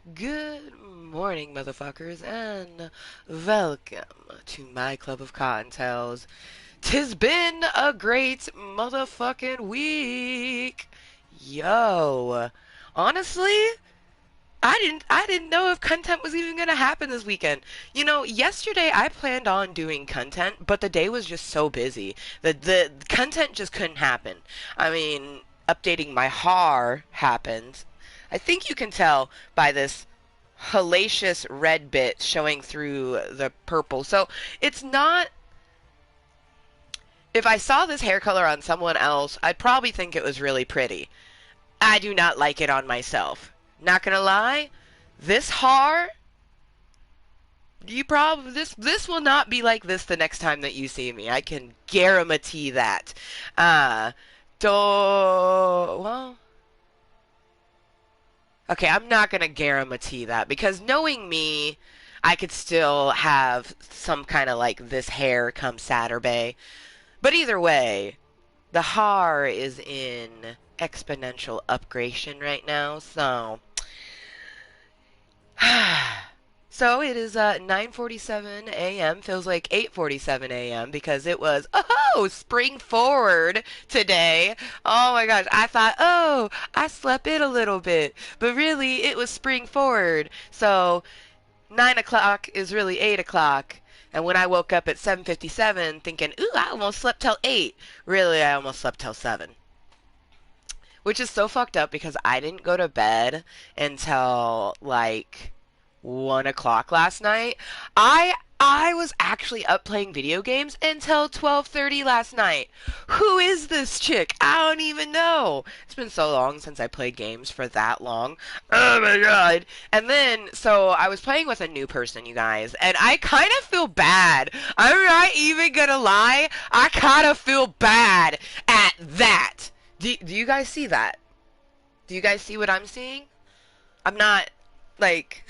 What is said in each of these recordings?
Good morning, motherfuckers, and welcome to my club of Cottontails. 'Tis been a great motherfucking week. Yo, honestly, I didn't know if content was even gonna happen this weekend. You know, yesterday I planned on doing content, but the day was just so busy. The content just couldn't happen. I mean, updating my HAR happened. I think you can tell by this hellacious red bit showing through the purple. So it's not. If I saw this hair color on someone else, I'd probably think it was really pretty. I do not like it on myself. Not gonna lie, this har, you probably this will not be like this the next time that you see me. I can guarantee that. Uh, do well. Okay, I'm not gonna guarantee that because knowing me, I could still have some kind of like this hair come Saturday. But either way, the har is in exponential upgradation right now, so so it is 9:47 a.m. Feels like 8:47 a.m. because it was spring forward today. Oh my gosh, I thought I slept in a little bit, but really it was spring forward. So 9 o'clock is really 8 o'clock. And when I woke up at 7:57 thinking, ooh, I almost slept till 8, really I almost slept till 7. Which is so fucked up because I didn't go to bed until like 1 o'clock last night. I was actually up playing video games until 12:30 last night. Who is this chick? I don't even know. It's been so long since I played games for that long. Oh my god. And then so I was playing with a new person, you guys, and I kind of feel bad. I'm not even gonna lie. I kind of feel bad at that. Do you guys see that? Do you guys see what I'm seeing? I'm not like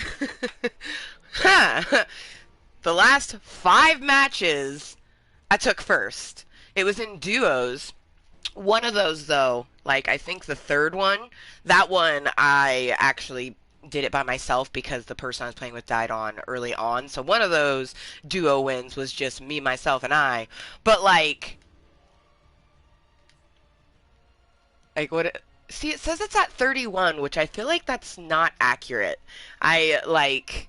the last 5 matches I took first. It was in duos. One of those though, like I think the third one, that one I actually did it by myself because the person I was playing with died on early on. So one of those duo wins was just me, myself, and I. But like what see, it says it's at 31, which I feel like that's not accurate. I like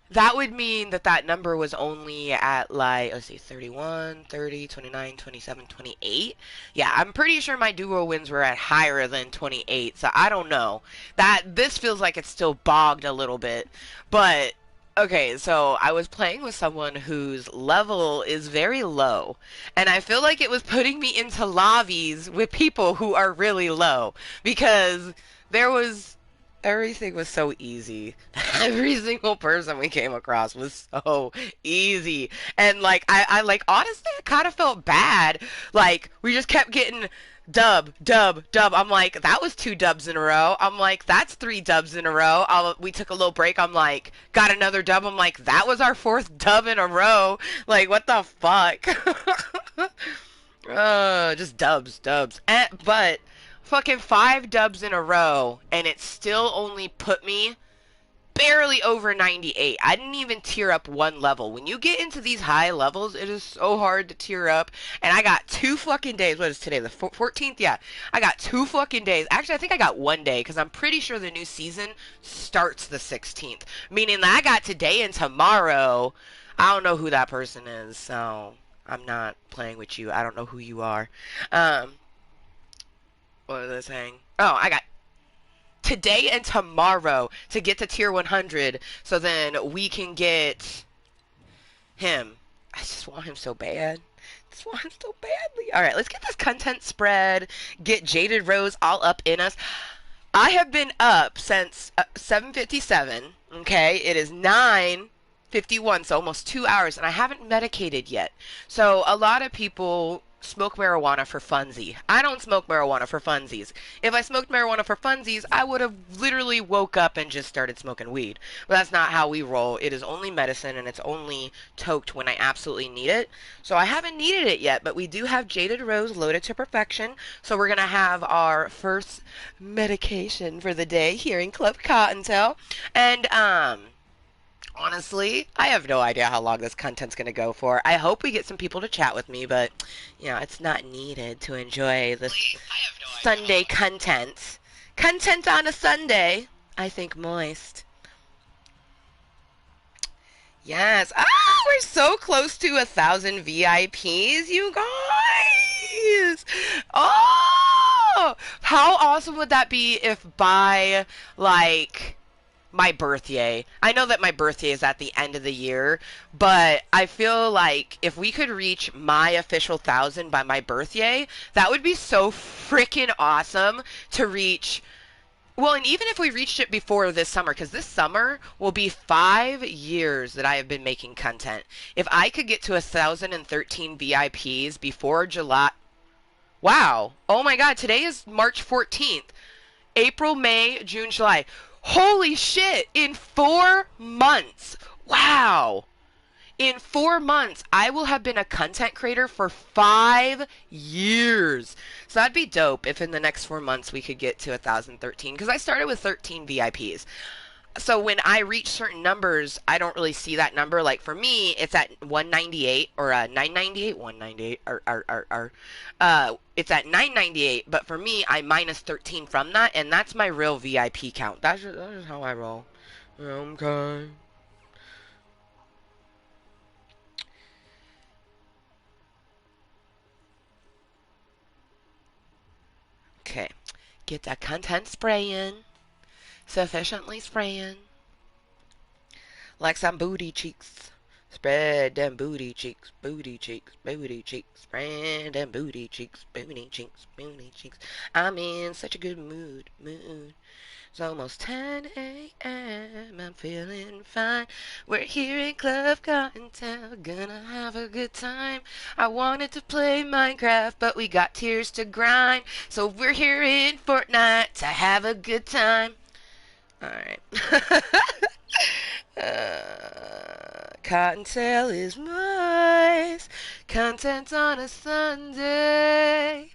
that would mean that that number was only at like, let's see, 31, 30, 29, 27, 28. Yeah, I'm pretty sure my duo wins were at higher than 28, so I don't know. That this feels like it's still bogged a little bit. But okay, so I was playing with someone whose level is very low, and I feel like it was putting me into lobbies with people who are really low because there was everything was so easy. Every single person we came across was so easy. And like I like honestly I kind of felt bad. Like we just kept getting dub, dub, dub. I'm like, that was 2 dubs in a row. I'm like, that's 3 dubs in a row. We took a little break. I'm like, got another dub. I'm like, that was our 4th dub in a row. Like, what the fuck? Just dubs, dubs. But fucking 5 dubs in a row, and it still only put me barely over 98. I didn't even tier up one level. When you get into these high levels, it is so hard to tier up. And I got 2 fucking days. What is today? The 14th? Yeah. I got 2 fucking days. Actually, I think I got one day because I'm pretty sure the new season starts the 16th. Meaning that I got today and tomorrow. I don't know who that person is, so I'm not playing with you. I don't know who you are. Um, what was I saying? Oh, I got today and tomorrow to get to tier 100 so then we can get him. I just want him so bad. I just want him so badly. All right, let's get this content spread. Get Jaded Rose all up in us. I have been up since 7:57. Okay, it is 9:51, so almost 2 hours, and I haven't medicated yet. So a lot of people smoke marijuana for funsies. I don't smoke marijuana for funsies. If I smoked marijuana for funsies, I would have literally woke up and just started smoking weed. But that's not how we roll. It is only medicine, and it's only toked when I absolutely need it. So I haven't needed it yet, but we do have Jaded Rose loaded to perfection. So we're going to have our first medication for the day here in Club Cottontale. And, honestly, I have no idea how long this content's going to go for. I hope we get some people to chat with me, but, it's not needed to enjoy this Sunday content. Content on a Sunday. I think moist. Yes. Ah, we're so close to 1,000 VIPs, you guys. Oh, how awesome would that be if by, like, my birthday. I know that my birthday is at the end of the year, but I feel like if we could reach my official 1,000 by my birthday, that would be so freaking awesome to reach. Well, and even if we reached it before this summer, because this summer will be 5 years that I have been making content. If I could get to 1,013 VIPs before July. Wow. Oh my God, today is March 14th. April, May, June, July. Holy shit, in 4 months. Wow. In 4 months, I will have been a content creator for 5 years. So that'd be dope if in the next 4 months we could get to 1,013. Because I started with 13 VIPs. So when I reach certain numbers, I don't really see that number. Like for me, it's at 198 or 998, 198 or it's at 998. But for me, I minus 13 from that, and that's my real VIP count. That's just how I roll. Okay. Okay. Get that content spraying. Sufficiently spraying. Like some booty cheeks. Spread them booty cheeks, booty cheeks, booty cheeks. Spread them booty cheeks, booty cheeks, booty cheeks. I'm in such a good mood. It's almost 10 a.m. I'm feeling fine. We're here in Club Cottontale, gonna have a good time. I wanted to play Minecraft, but we got tears to grind. So we're here in Fortnite to have a good time. Alright. Cottontale is moist. Content on a Sunday.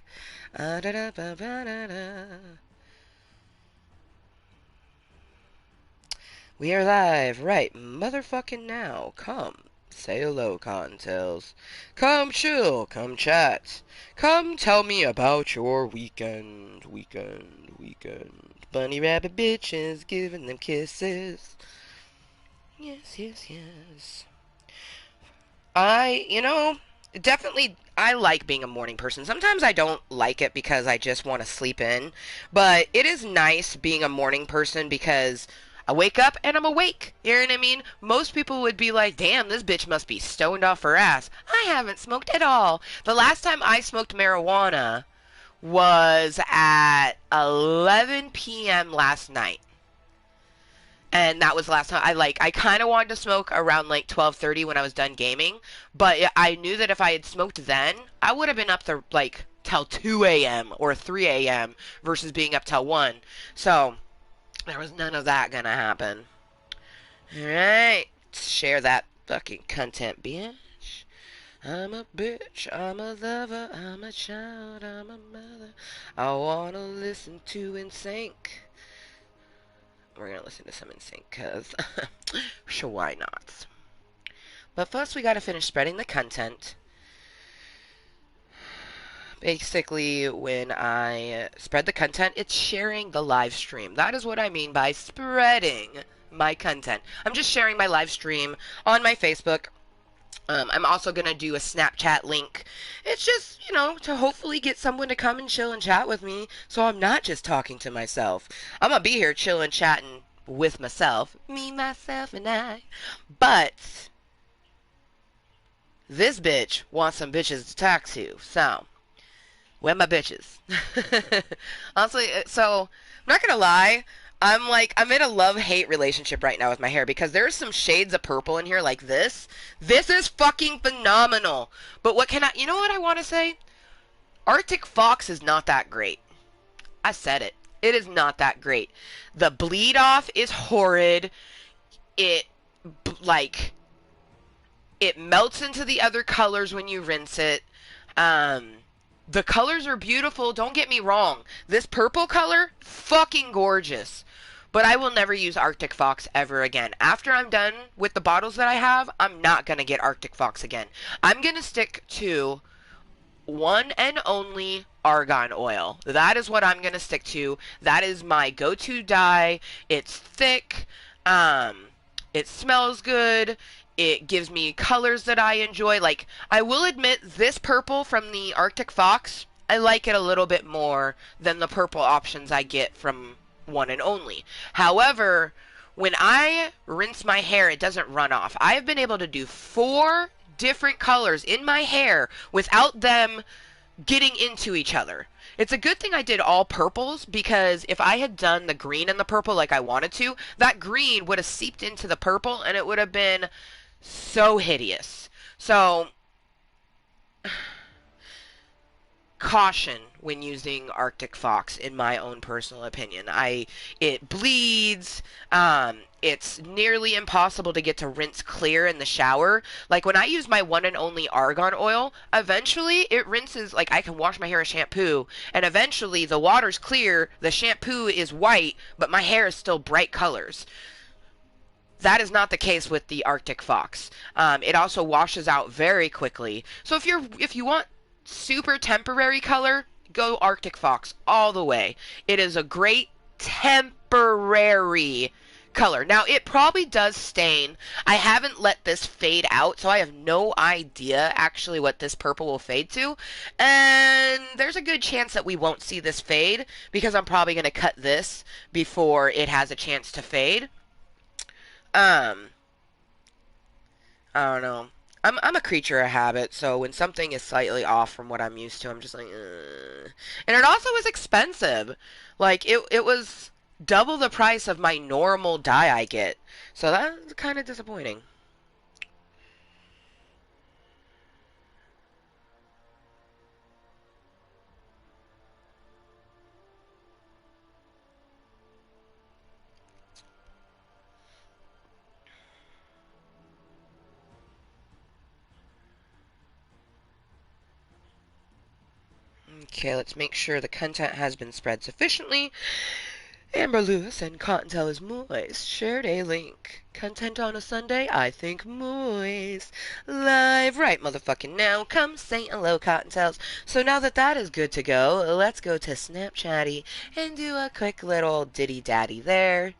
We are live right motherfucking now. Come. Say hello, Cottontales. Come chill. Come chat. Come tell me about your weekend. Bunny rabbit bitches giving them kisses. Yes. Definitely, I like being a morning person. Sometimes I don't like it because I just want to sleep in. But it is nice being a morning person because I wake up and I'm awake. You know what I mean? Most people would be like, damn, this bitch must be stoned off her ass. I haven't smoked at all. The last time I smoked marijuana was at 11 p.m. last night. And that was the last time I kind of wanted to smoke around like 12:30 when I was done gaming, but I knew that if I had smoked then, I would have been up to like till 2 a.m. or 3 a.m. versus being up till 1. So, there was none of that gonna happen. Alright, share that fucking content, bitch. I'm a bitch, I'm a lover, I'm a child, I'm a mother. I wanna listen to NSYNC. We're gonna listen to some NSYNC, cause sure, why not? But first we gotta finish spreading the content. Basically, when I spread the content, it's sharing the live stream. That is what I mean by spreading my content. I'm just sharing my live stream on my Facebook. I'm also going to do a Snapchat link. It's just, to hopefully get someone to come and chill and chat with me so I'm not just talking to myself. I'm going to be here chilling, chatting with myself. Me, myself, and I. But this bitch wants some bitches to talk to. So, where my bitches? Honestly, so, I'm not going to lie. I'm in a love-hate relationship right now with my hair because there's some shades of purple in here like this. This is fucking phenomenal. But you know what I want to say? Arctic Fox is not that great. I said it. It is not that great. The bleed off is horrid. It, like, it melts into the other colors when you rinse it. Um, the colors are beautiful, don't get me wrong. This purple color, fucking gorgeous. But I will never use Arctic Fox ever again. After I'm done with the bottles that I have, I'm not going to get Arctic Fox again. I'm going to stick to one and only argan oil. That is what I'm going to stick to. That is my go-to dye. It's thick. Um, it smells good. It gives me colors that I enjoy. Like, I will admit, this purple from the Arctic Fox, I like it a little bit more than the purple options I get from one and only. However, when I rinse my hair, it doesn't run off. I've been able to do 4 different colors in my hair without them getting into each other. It's a good thing I did all purples, because if I had done the green and the purple like I wanted to, that green would have seeped into the purple and it would have been so hideous. So, caution when using Arctic Fox, in my own personal opinion. It bleeds. It's nearly impossible to get to rinse clear in the shower. Like, when I use my one and only argan oil, eventually it rinses. Like, I can wash my hair with shampoo, and eventually the water's clear, the shampoo is white, but my hair is still bright colors. That is not the case with the Arctic Fox. It also washes out very quickly. So if you want super temporary color, go Arctic Fox all the way. It is a great temporary color. Now, it probably does stain. I haven't let this fade out, so I have no idea actually what this purple will fade to. And there's a good chance that we won't see this fade, because I'm probably going to cut this before it has a chance to fade. Um, I don't know. I'm a creature of habit, so when something is slightly off from what I'm used to, I'm just like, ugh. And it also was expensive. Like, it was double the price of my normal dye I get. So that's kind of disappointing. Okay, let's make sure the content has been spread sufficiently. Amber Lewis and Kottontale is Mooiisstt shared a link. Content on a Sunday? I think Mooiisstt. Live right motherfucking now. Come say hello, Kottontales. So now that that is good to go, let's go to Snapchatty and do a quick little ditty daddy there.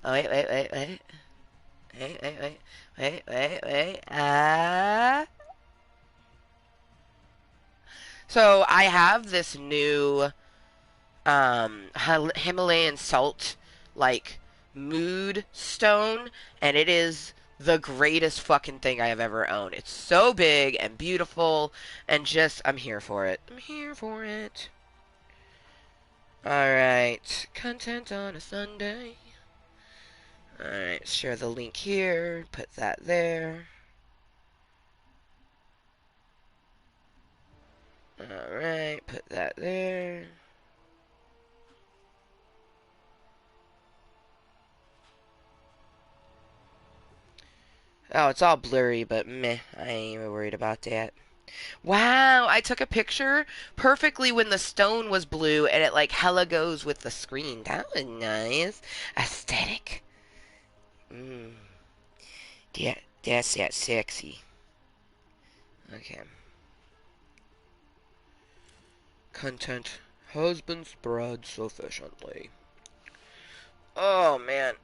Oh, wait, wait, wait, wait. Wait, wait, wait. Wait, wait, wait. So I have this new Himalayan salt, like, mood stone, and it is the greatest fucking thing I have ever owned. It's so big and beautiful, and just, I'm here for it. I'm here for it. Alright, content on a Sunday. Alright, share the link here, put that there. Alright, put that there. Oh, it's all blurry, but meh, I ain't even worried about that. Wow, I took a picture perfectly when the stone was blue, and it like hella goes with the screen. That was nice. Aesthetic. Mmm. Yeah, that's that sexy. Okay. Content has been spread sufficiently. Oh man.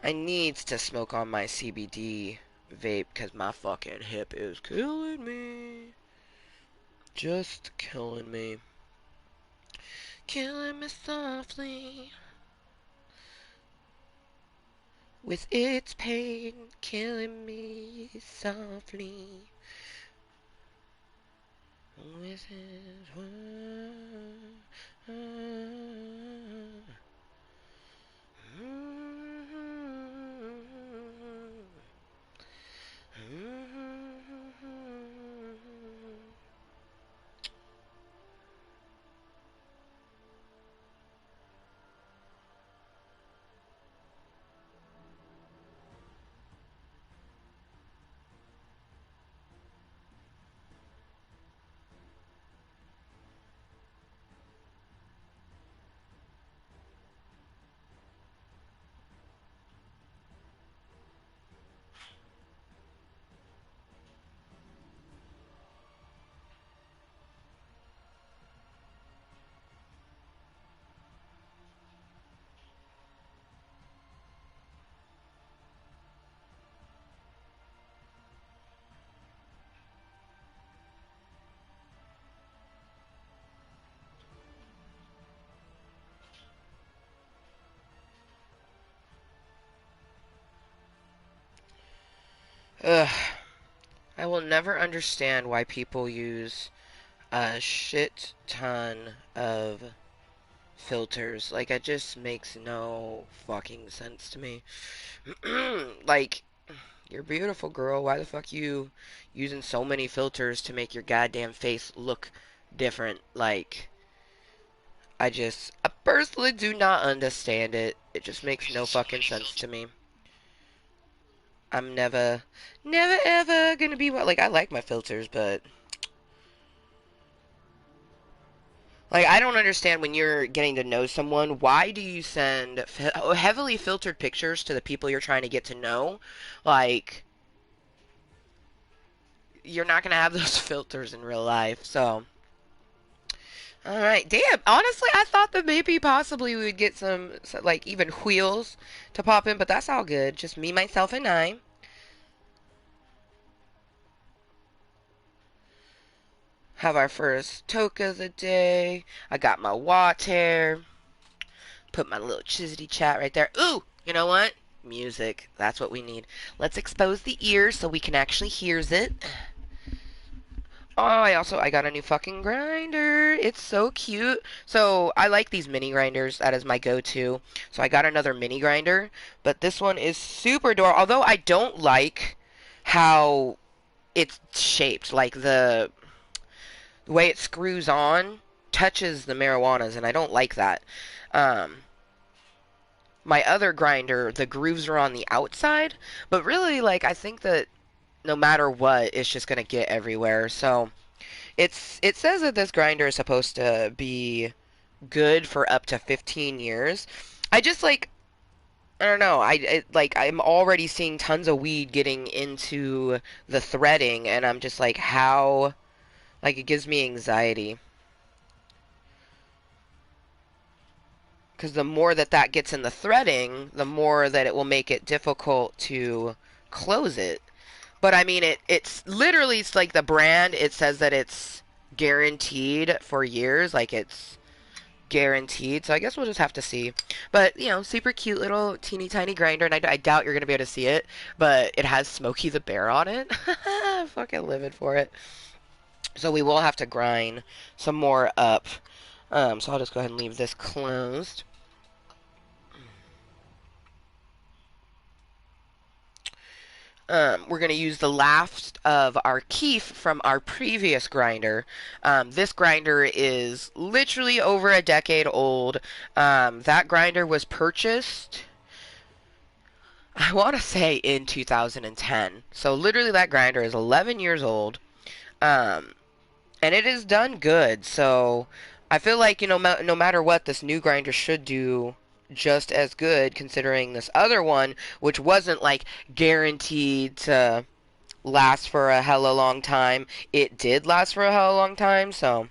I need to smoke on my CBD vape because my fucking hip is killing me. Just killing me. Killing me softly. With its pain, killing me softly. With its Ugh. I will never understand why people use a shit ton of filters. Like, it just makes no fucking sense to me. Like, you're beautiful, girl. Why the fuck you using so many filters to make your goddamn face look different? Like, I personally do not understand it. It just makes no fucking sense to me. I'm never ever gonna be like, I like my filters, but like, I don't understand when you're getting to know someone, why do you send heavily filtered pictures to the people you're trying to get to know? Like, you're not gonna have those filters in real life, so. Alright, damn, honestly, I thought that maybe possibly we would get like, even wheels to pop in, but that's all good. Just me, myself, and I. Have our first toke of the day. I got my water. Put my little chizzy chat right there. Ooh, you know what? Music. That's what we need. Let's expose the ears so we can actually hears it. Oh, I got a new fucking grinder. It's so cute. So I like these mini grinders. That is my go-to. So I got another mini grinder, but this one is super adorable. Although I don't like how it's shaped. Like the way it screws on touches the marijuanas, and I don't like that. Um, my other grinder, the grooves are on the outside, but really, like, I think that no matter what, it's just gonna get everywhere. So it says that this grinder is supposed to be good for up to 15 years. I just like I don't know. Like I'm already seeing tons of weed getting into the threading, and I'm just like, how? Like, it gives me anxiety. Because the more that that gets in the threading, the more that it will make it difficult to close it. But I mean, it's literally, it's like the brand, it says that it's guaranteed for years, like it's guaranteed. So I guess we'll just have to see. But, you know, super cute little teeny tiny grinder, and I doubt you're going to be able to see it, but it has Smokey the Bear on it. Fucking livid for it. So we will have to grind some more up. So I'll just go ahead and leave this closed. We're going to use the last of our keef from our previous grinder. This grinder is literally over a decade old. That grinder was purchased, I want to say, in 2010. So literally that grinder is 11 years old. Um, and it is done good. So I feel like, you know, no matter what, this new grinder should do just as good, considering this other one, which wasn't like guaranteed to last for a hella long time. It did last for a hella long time, so.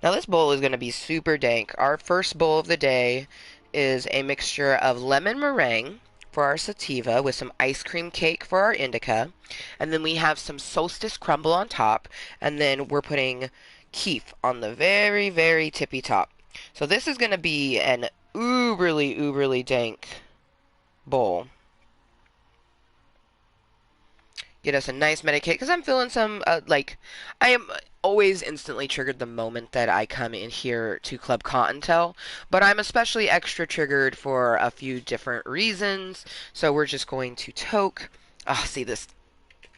Now this bowl is going to be super dank. Our first bowl of the day is a mixture of lemon meringue for our sativa with some ice cream cake for our indica. And then we have some solstice crumble on top. And then we're putting keef on the very, very tippy top. So this is going to be an uberly dank bowl. Get us a nice Medicaid, because I'm feeling some, like, I am always instantly triggered the moment that I come in here to Club Cottontale, but I'm especially extra triggered for a few different reasons, so we're just going to toke. Oh, see, this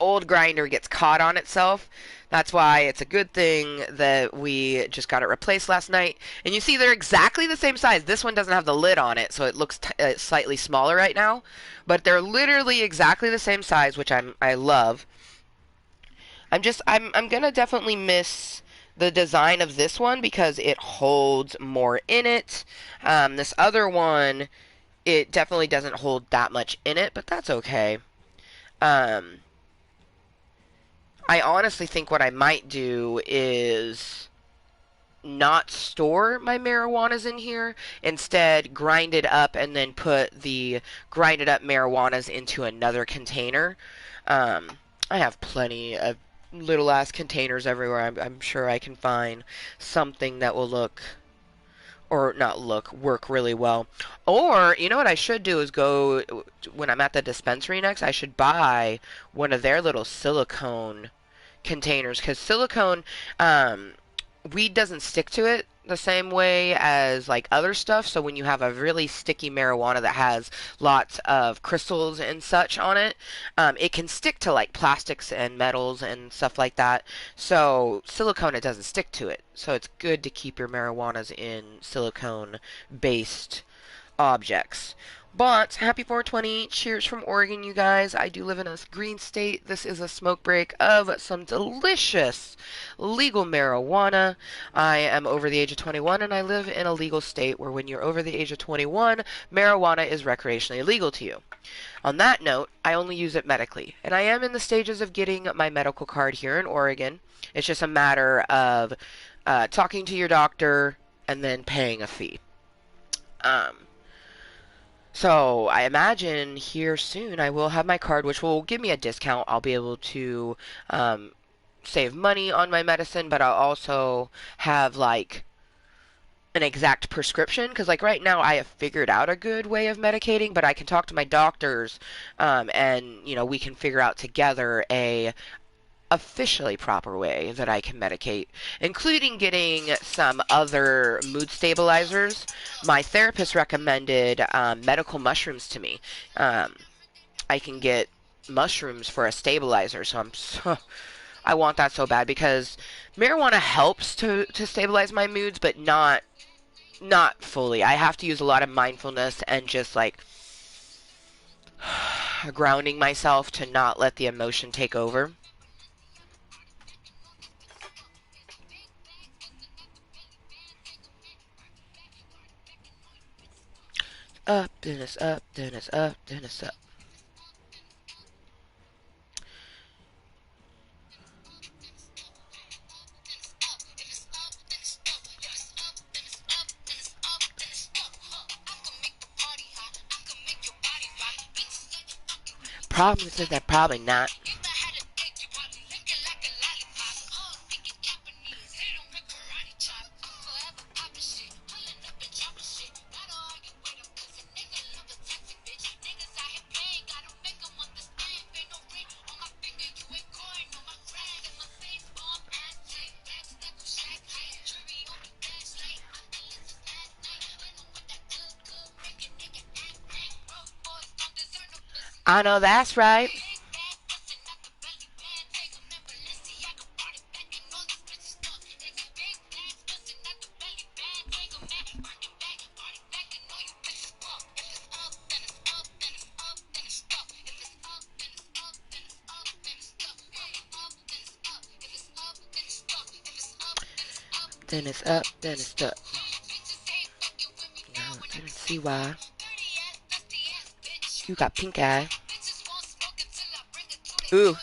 old grinder gets caught on itself. That's why it's a good thing that we just got it replaced last night. And you see they're exactly the same size. This one doesn't have the lid on it, so it looks slightly smaller right now. But they're literally exactly the same size, which I love. I'm gonna definitely miss the design of this one because it holds more in it. This other one, it definitely doesn't hold that much in it, but that's okay. Um, I honestly think what I might do is not store my marijuanas in here. Instead, grind it up and then put the grinded up marijuanas into another container. I have plenty of little ass containers everywhere. I'm sure I can find something that will look or not look, work really well. Or, you know what I should do is go, when I'm at the dispensary next, I should buy one of their little silicone containers, because silicone, weed doesn't stick to it the same way as like other stuff. So when you have a really sticky marijuana that has lots of crystals and such on it, it can stick to like plastics and metals and stuff like that. So silicone, it doesn't stick to it. So it's good to keep your marijuanas in silicone based objects. But happy 420. Cheers from Oregon, you guys. I do live in a green state. This is a smoke break of some delicious legal marijuana. I am over the age of 21 and I live in a legal state where when you're over the age of 21, marijuana is recreationally illegal to you. On that note, I only use it medically, and I am in the stages of getting my medical card here in Oregon. It's just a matter of talking to your doctor and then paying a fee. So I imagine here soon I will have my card, which will give me a discount. I'll be able to save money on my medicine, but I'll also have like an exact prescription, because like right now I have figured out a good way of medicating, but I can talk to my doctors, and you know, we can figure out together a officially proper way that I can medicate, including getting some other mood stabilizers. My therapist recommended medical mushrooms to me. I can get mushrooms for a stabilizer, so I want that so bad, because marijuana helps to stabilize my moods, but not fully. I have to use a lot of mindfulness and just like grounding myself to not let the emotion take over. Up, then it's up, then it's up, then it's up. Problem is that probably not. I know that's right. Then it's up, then it's up. Now I didn't see why. You got pink eye. Ooh.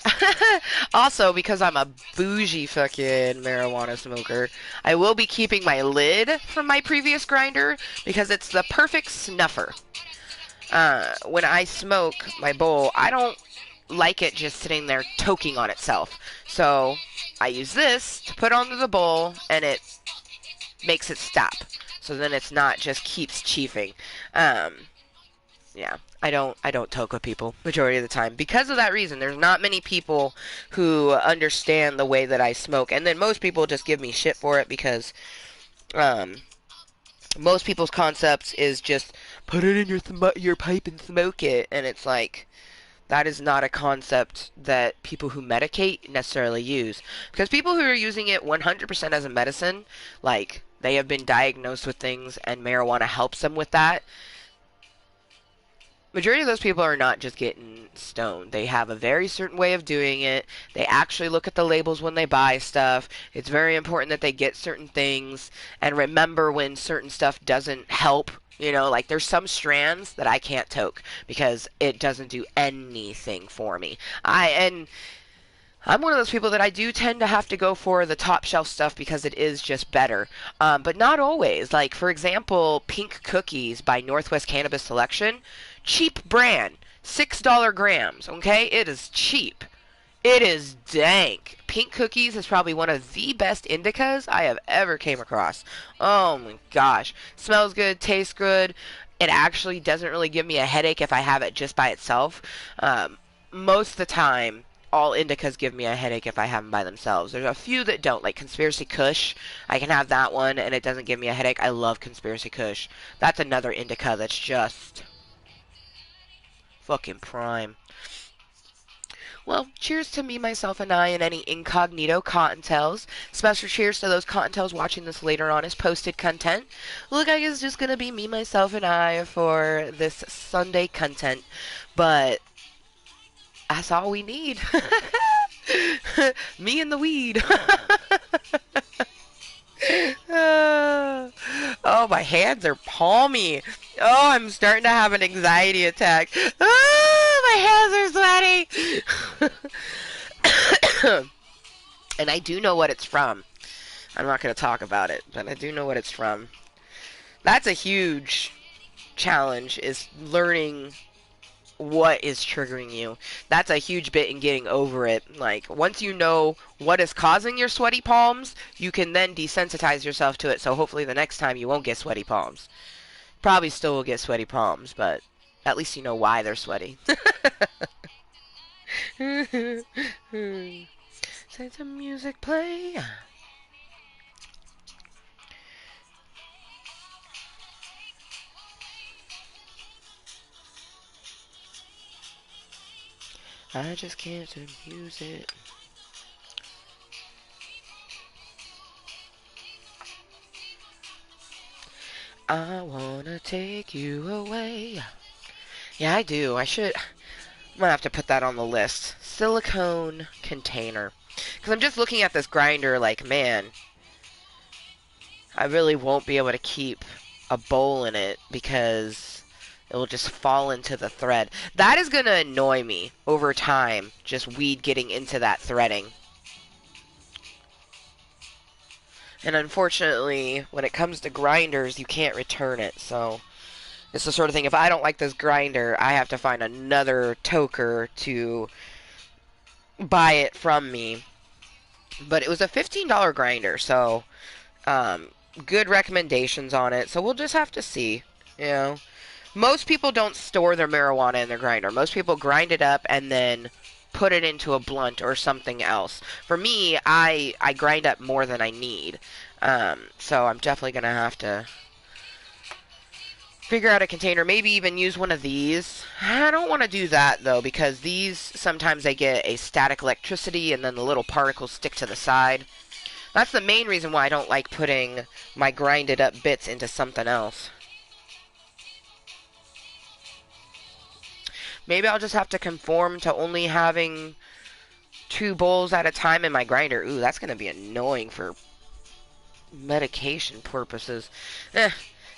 Also, because I'm a bougie fucking marijuana smoker, I will be keeping my lid from my previous grinder because it's the perfect snuffer. When I smoke my bowl, I don't like it just sitting there toking on itself. So I use this to put onto the bowl, and it makes it stop. So then it's not just keeps chiefing. Yeah, I don't toke with people majority of the time because of that reason. There's not many people who understand the way that I smoke, and then most people just give me shit for it because most people's concepts is just put it in your pipe and smoke it, and it's like that is not a concept that people who medicate necessarily use, because people who are using it 100% as a medicine, like they have been diagnosed with things and marijuana helps them with that. Majority of those people are not just getting stoned. They have a very certain way of doing it. They actually look at the labels when they buy stuff. It's very important that they get certain things and remember when certain stuff doesn't help. You know, like there's some strands that I can't toke because it doesn't do anything for me. I'm one of those people that I do tend to have to go for the top shelf stuff because it is just better. But not always. Like, for example, Pink Cookies by Northwest Cannabis Selection. Cheap brand. $6 grams, okay? It is cheap. It is dank. Pink Cookies is probably one of the best indicas I have ever came across. Oh my gosh. Smells good, tastes good. It actually doesn't really give me a headache if I have it just by itself. Most of the time, all indicas give me a headache if I have them by themselves. There's a few that don't, like Conspiracy Kush. I can have that one and it doesn't give me a headache. I love Conspiracy Kush. That's another indica that's just fucking prime. Well, cheers to me, myself, and I, and any incognito Cottontales. Special cheers to those Cottontales watching this later on as posted content. Look, I guess it's just gonna be me, myself, and I for this Sunday content. But that's all we need. Me and the weed. Oh, my hands are palmy. Oh, I'm starting to have an anxiety attack. Oh, my hands are sweaty. And I do know what it's from. I'm not going to talk about it, but I do know what it's from. That's a huge challenge, is learning what is triggering you. That's a huge bit in getting over it. Like, once you know what is causing your sweaty palms, you can then desensitize yourself to it, so hopefully the next time you won't get sweaty palms. Probably still will get sweaty palms, but at least you know why they're sweaty. Say some music play. I just can't abuse it. I wanna take you away. Yeah, I do. I'm gonna have to put that on the list. Silicone container. Because I'm just looking at this grinder like, man, I really won't be able to keep a bowl in it because it will just fall into the thread. That is going to annoy me over time, just weed getting into that threading. And unfortunately, when it comes to grinders, you can't return it, so it's the sort of thing, if I don't like this grinder, I have to find another toker to buy it from me. But it was a $15 grinder, so good recommendations on it, so we'll just have to see, you know. Most people don't store their marijuana in their grinder. Most people grind it up and then put it into a blunt or something else. For me, I grind up more than I need. So I'm definitely going to have to figure out a container. Maybe even use one of these. I don't want to do that, though, because these, sometimes they get a static electricity and then the little particles stick to the side. That's the main reason why I don't like putting my grinded up bits into something else. Maybe I'll just have to conform to only having 2 bowls at a time in my grinder. Ooh, that's going to be annoying for medication purposes. You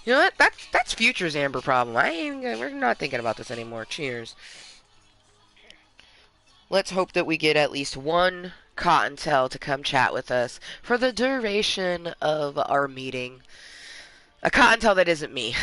know what? That's Future's Amber problem. We're not thinking about this anymore. Cheers. Let's hope that we get at least one Cottontale to come chat with us for the duration of our meeting. A Cottontale that isn't me.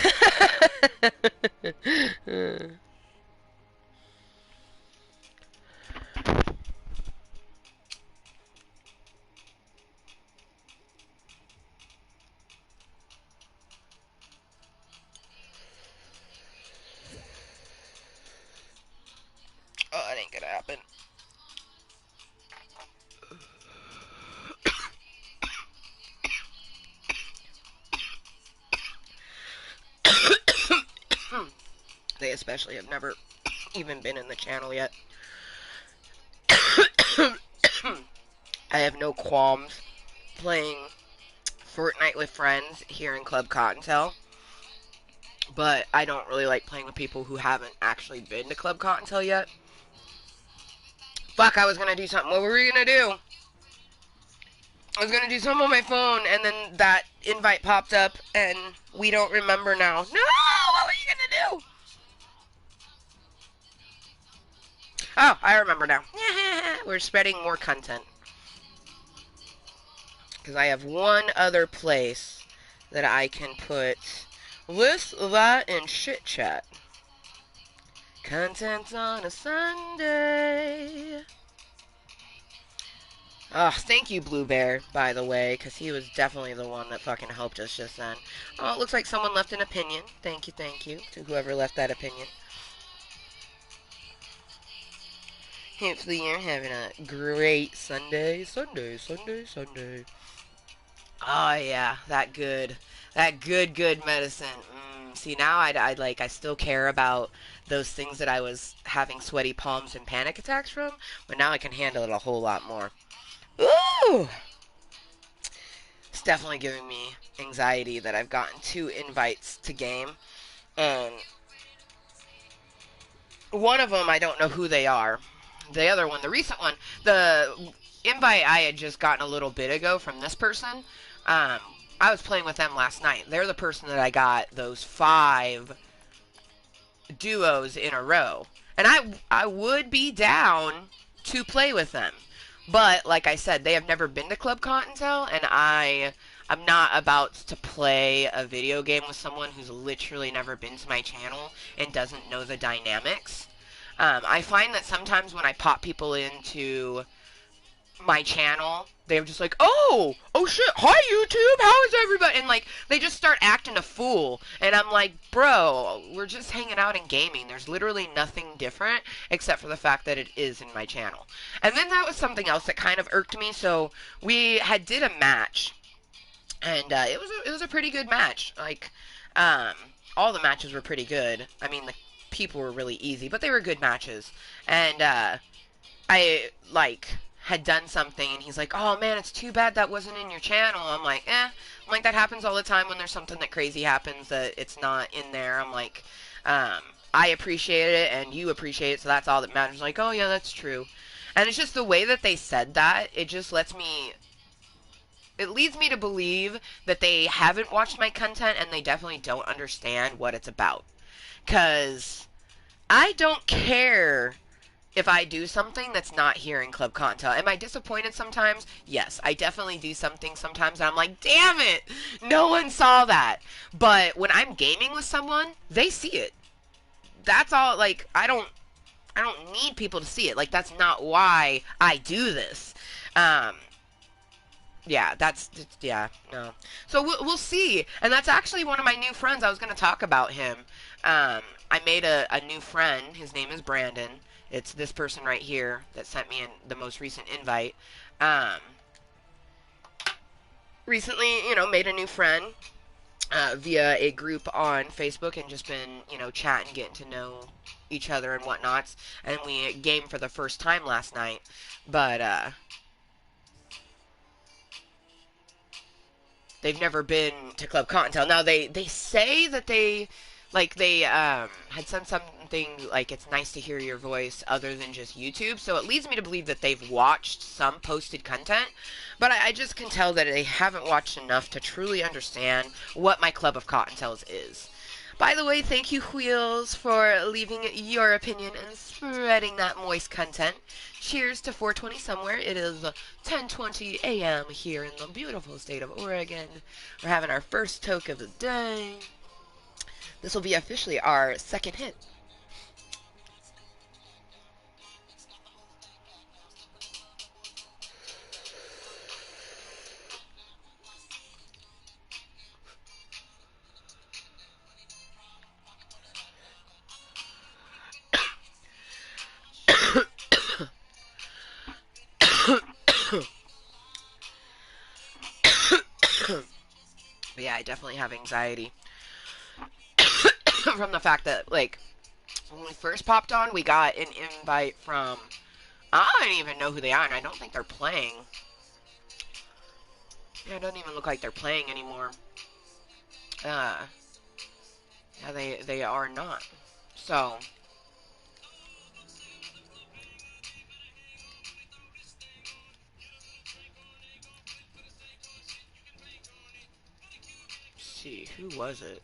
Oh, it ain't gonna happen. They especially have never even been in the channel yet. I have no qualms playing Fortnite with friends here in Club Cottontale, but I don't really like playing with people who haven't actually been to Club Cottontale yet. Fuck, I was gonna do something. What were we gonna do? I was gonna do something on my phone, and then that invite popped up, and we don't remember now. No! What were you gonna do? Oh, I remember now. We're spreading more content. Because I have one other place that I can put this, that, and shit chat. Content on a Sunday. Thank you, Blue Bear, by the way, because he was definitely the one that fucking helped us just then. Oh, it looks like someone left an opinion. Thank you to whoever left that opinion. Hopefully you're having a great Sunday. Oh yeah, that good medicine. See, now I still care about those things that I was having sweaty palms and panic attacks from, but now I can handle it a whole lot more. Ooh, it's definitely giving me anxiety that I've gotten 2 invites to game, and one of them I don't know who they are. The other one, the recent one, the invite I had just gotten a little bit ago from this person. Um, I was playing with them last night. They're the person that I got those 5 duos in a row, and I would be down to play with them, but like I said, they have never been to Club Cottontail, and I'm not about to play a video game with someone who's literally never been to my channel and doesn't know the dynamics. I find that sometimes when I pop people into my channel, they're just like, oh shit, hi YouTube, how is everybody? And like, they just start acting a fool. And I'm like, bro, we're just hanging out and gaming. There's literally nothing different except for the fact that it is in my channel. And then that was something else that kind of irked me. So we had did a match, and it was a pretty good match. Like, um, all the matches were pretty good. I mean, the people were really easy, but they were good matches. And I like had done something, and he's like, oh man, it's too bad that wasn't in your channel. I'm like, I'm like, that happens all the time when there's something that crazy happens that it's not in there. I'm like, um I appreciate it and you appreciate it, so that's all that matters. Like, oh yeah, that's true. And it's just the way that they said that, it leads me to believe that they haven't watched my content and they definitely don't understand what it's about. Cause I don't care if I do something that's not here in Club Content. Am I disappointed sometimes? Yes, I definitely do something sometimes and I'm like, damn it, no one saw that. But when I'm gaming with someone, they see it. That's all. Like, I don't need people to see it. Like, that's not why I do this. Um, yeah, yeah, no. So we'll see. And that's actually one of my new friends. I was going to talk about him. I made a new friend. His name is Brandon. It's this person right here that sent me the most recent invite. Um, recently, made a new friend via a group on Facebook and just been, chatting, getting to know each other and whatnots. And we gamed for the first time last night. But they've never been to Club Cottontail. Now they say that they had said something like it's nice to hear your voice other than just YouTube. So it leads me to believe that they've watched some posted content, but I just can tell that they haven't watched enough to truly understand what my Club of Cottontails is. By the way, thank you, Wheels, for leaving your opinion and spreading that moist content. Cheers to 420 somewhere. It is 10:20 a.m. here in the beautiful state of Oregon. We're having our first toke of the day. This will be officially our second hit. But yeah, I definitely have anxiety from the fact that, like, when we first popped on, we got an invite from, I don't even know who they are, and I don't think they're playing. Yeah, it doesn't even look like they're playing anymore. Uh, yeah, they are not. So, let's see, who was it?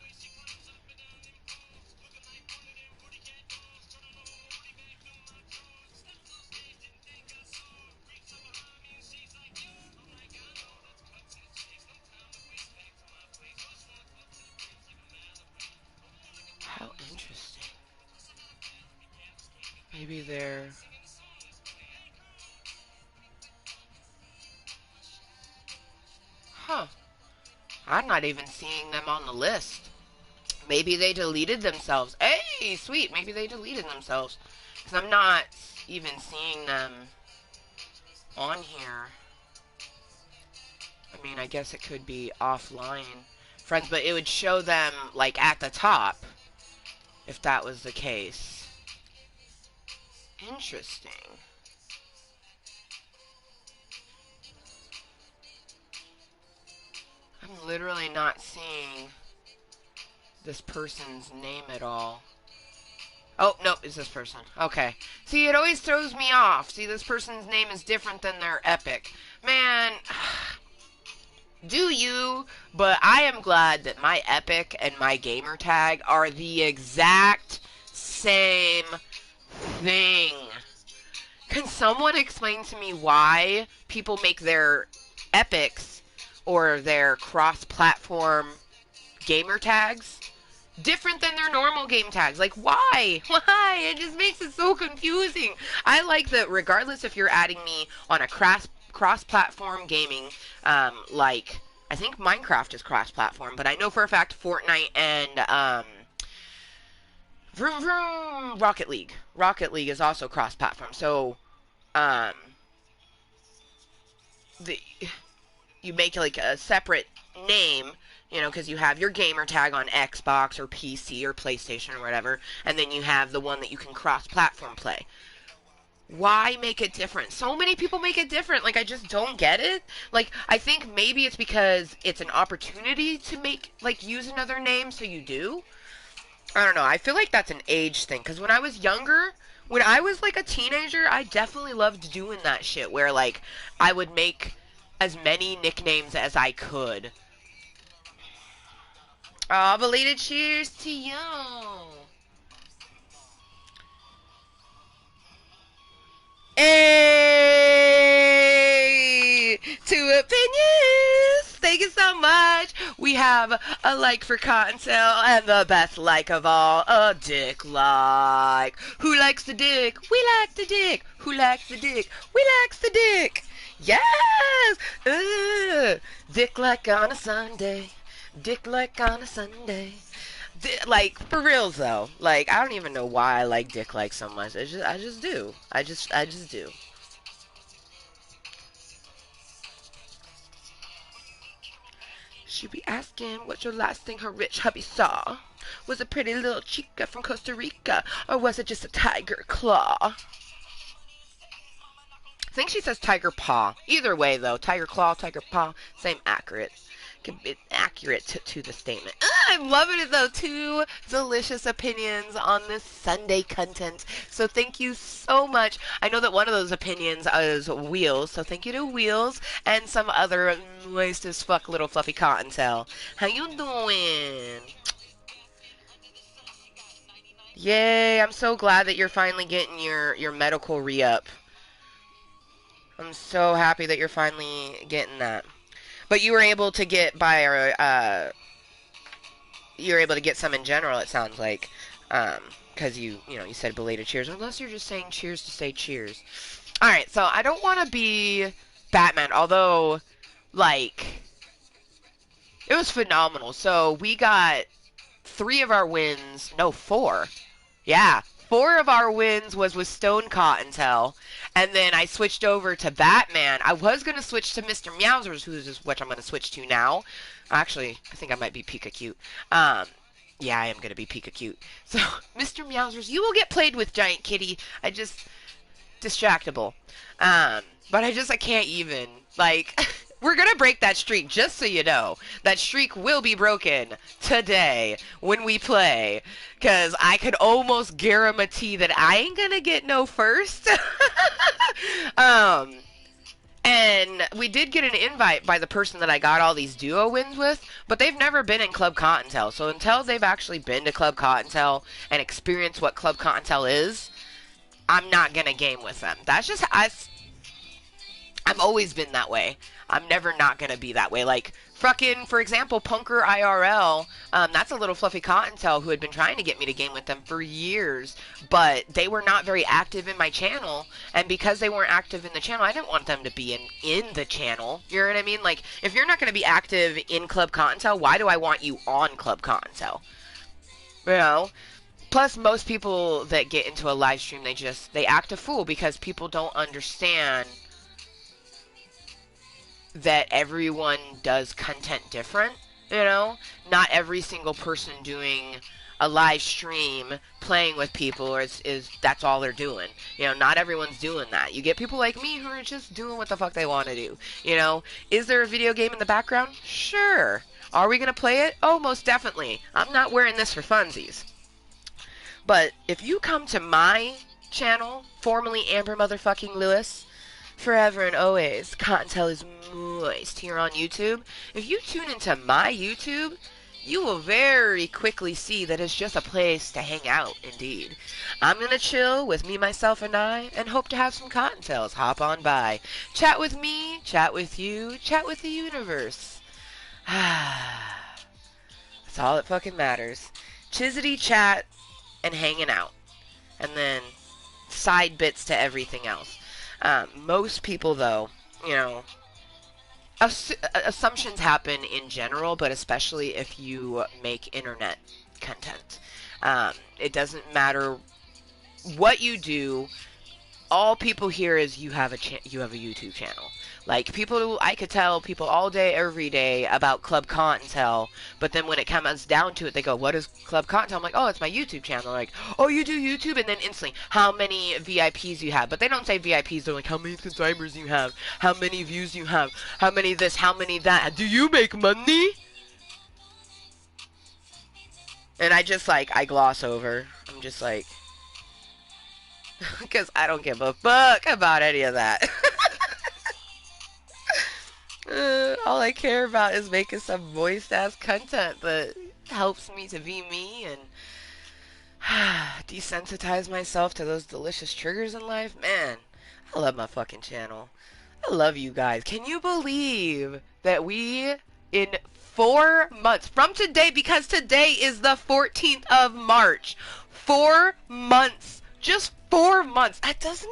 How interesting. Maybe they're... Huh. I'm not even seeing them on the list. Maybe they deleted themselves. Hey, sweet. Maybe they deleted themselves. Because I'm not even seeing them on here. I mean, I guess it could be offline friends, but it would show them, like, at the top, if that was the case. Interesting. I'm literally not seeing this person's name at all. Oh, nope, it's this person. Okay. See, it always throws me off. See, this person's name is different than their epic. Man, do you? But I am glad that my epic and my gamer tag are the exact same thing. Can someone explain to me why people make their epics or their cross-platform gamer tags different than their normal game tags? Like, why? Why? It just makes it so confusing. I like that regardless if you're adding me on a cross-platform gaming, like, I think Minecraft is cross-platform, but I know for a fact Fortnite and, vroom vroom, Rocket League. Rocket League is also cross-platform, so, you make, like, a separate name, you know, because you have your gamer tag on Xbox or PC or PlayStation or whatever, and then you have the one that you can cross-platform play. Why make it different? So many people make it different. Like, I just don't get it. Like, I think maybe it's because it's an opportunity to make, like, use another name, so you do. I don't know. I feel like that's an age thing, because when I was younger, when I was, like, a teenager, I definitely loved doing that shit, where, like, I would make as many nicknames as I could. Oh, belated cheers to you. Hey! Two opinions! Thank you so much! We have a like for Cottontale and the best like of all, a dick like. Who likes the dick? We like the dick! Who likes the dick? We likes the dick! Yes! Dick like on a Sunday. Dick like on a Sunday. Like, for reals though. Like, I don't even know why I like dick like so much. I just do. I just do. She be asking what's your last thing her rich hubby saw? Was it pretty little chica from Costa Rica, or was it just a tiger claw? I think she says tiger paw. Either way though, tiger claw, tiger paw, same accurate. Accurate to the statement. I'm loving it though. Two delicious opinions on this Sunday content. So thank you so much. I know that one of those opinions is Wheels, so thank you to Wheels and some other moist as fuck little fluffy Cottontale. How you doing? Yay, I'm so glad that you're finally getting your medical re-up. I'm so happy that you're finally getting that. But you were able to get you were able to get some in general, it sounds like, because you said belated cheers, unless you're just saying cheers to say cheers. All right, so I don't want to be Batman, although, like, it was phenomenal. So we got 3 of our wins, no, 4. Yeah, 4 of our wins was with Stone Cottontale, and then I switched over to Batman. I was going to switch to Mr. Meowsers, which I'm going to switch to now. Actually, I think I might be Pika Cute. Yeah, I am going to be Pika Cute. So, Mr. Meowsers, you will get played with, Giant Kitty. I just... distractible. But I can't even. Like... We're going to break that streak, just so you know. That streak will be broken today when we play. Because I could almost guarantee that I ain't going to get no first. And we did get an invite by the person that I got all these duo wins with, but they've never been in Club Cottontale. So until they've actually been to Club Cottontale and experienced what Club Cottontale is, I'm not going to game with them. That's just... I've always been that way. I'm never not gonna be that way. Like, fucking, for example, Punker IRL, that's a little fluffy Cottontail who had been trying to get me to game with them for years, but they were not very active in my channel, and because they weren't active in the channel, I didn't want them to be in the channel. You know what I mean? Like, if you're not gonna be active in Club Cottontail, why do I want you on Club Cottontail? You know? Plus, most people that get into a live stream, they act a fool because people don't understand that everyone does content different, you know? Not every single person doing a live stream playing with people is that's all they're doing. You know, not everyone's doing that. You get people like me who are just doing what the fuck they want to do. You know, is there a video game in the background? Sure. Are we going to play it? Oh, most definitely. I'm not wearing this for funsies. But if you come to my channel, formerly Amber Motherfucking Lewis, forever and always, Cottontale is moist here on YouTube. If you tune into my YouTube, you will very quickly see that it's just a place to hang out, indeed. I'm gonna chill with me, myself, and I, and hope to have some Cottontails hop on by. Chat with me, chat with you, chat with the universe. That's all that fucking matters. Chizzity chat and hanging out. And then side bits to everything else. Most people, though, you know, assumptions happen in general, but especially if you make internet content. It doesn't matter what you do. All people hear is you have a YouTube channel. Like, I could tell people all day, every day about Club Cottontail, but then when it comes down to it, they go, what is Club Cottontail? I'm like, oh, it's my YouTube channel. They're like, oh, you do YouTube? And then instantly, how many VIPs you have? But they don't say VIPs. They're like, how many subscribers you have? How many views you have? How many this? How many that? Do you make money? And I gloss over. I'm just like, because I don't give a fuck about any of that. All I care about is making some moist-ass content that helps me to be me and desensitize myself to those delicious triggers in life. Man, I love my fucking channel. I love you guys. Can you believe that we, in 4 months, from today, because today is the 14th of March, 4 months, just 4 months. That's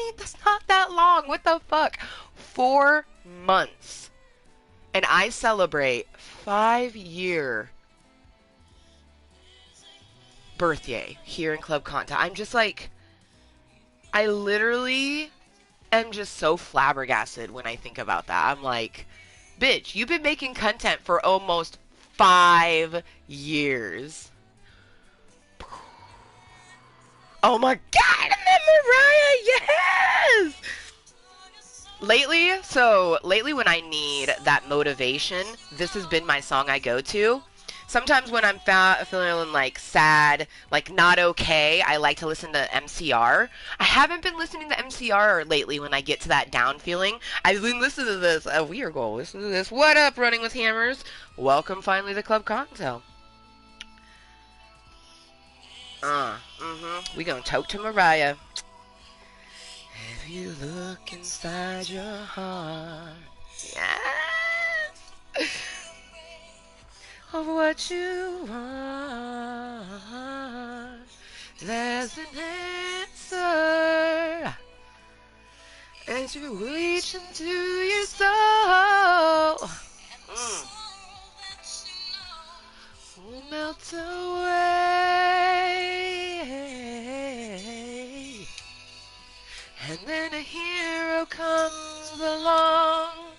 not that long. What the fuck? 4 months. And I celebrate 5-year birthday here in Club Cottontale. I'm just like, I literally am just so flabbergasted when I think about that. I'm like, bitch, you've been making content for almost 5 years. Oh my god, Mariah, yes! Lately when I need that motivation, this has been my song I go to. Sometimes when I'm feeling like sad, like not okay, I like to listen to MCR. I haven't been listening to MCR lately when I get to that down feeling. I've been listening to this. We are going to listen to this. What up, Running with Hammers? Welcome finally to Club Cottontail. We gonna talk to Mariah. If you look inside your heart, yes, of what you want, there's an answer as you reach into your soul. Will melt away. And then a hero comes along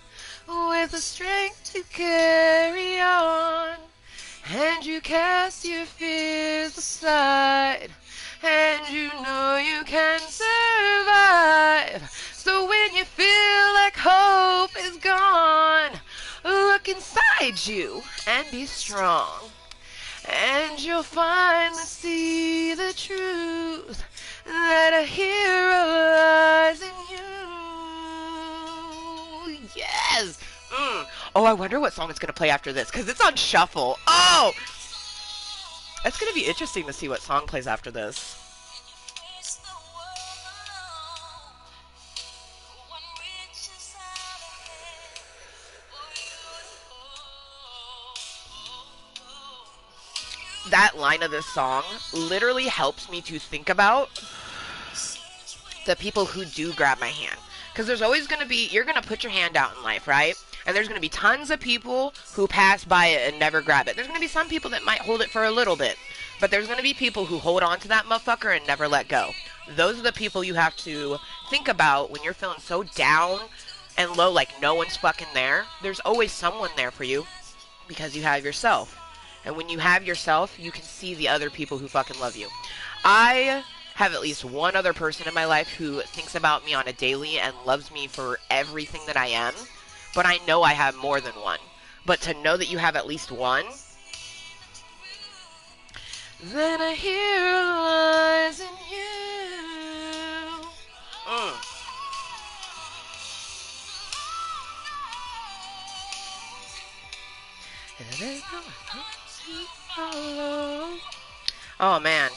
with the strength to carry on. And you cast your fears aside, and you know you can survive. So when you feel like hope is gone, look inside you and be strong. And you'll finally see the truth, that a hero lies in you. Yes! Oh, I wonder what song it's going to play after this, because it's on shuffle. Oh! It's going to be interesting to see what song plays after this. that line of this song literally helps me to think about the people who do grab my hand. Because there's always going to be, you're going to put your hand out in life, right? And there's going to be tons of people who pass by it and never grab it. There's going to be some people that might hold it for a little bit. But there's going to be people who hold on to that motherfucker and never let go. Those are the people you have to think about when you're feeling so down and low, like no one's fucking there. There's always someone there for you because you have yourself. And when you have yourself, you can see the other people who fucking love you. I have at least one other person in my life who thinks about me on a daily and loves me for everything that I am. But I know I have more than one. But to know that you have at least one, then a hero lies in you. Oh man,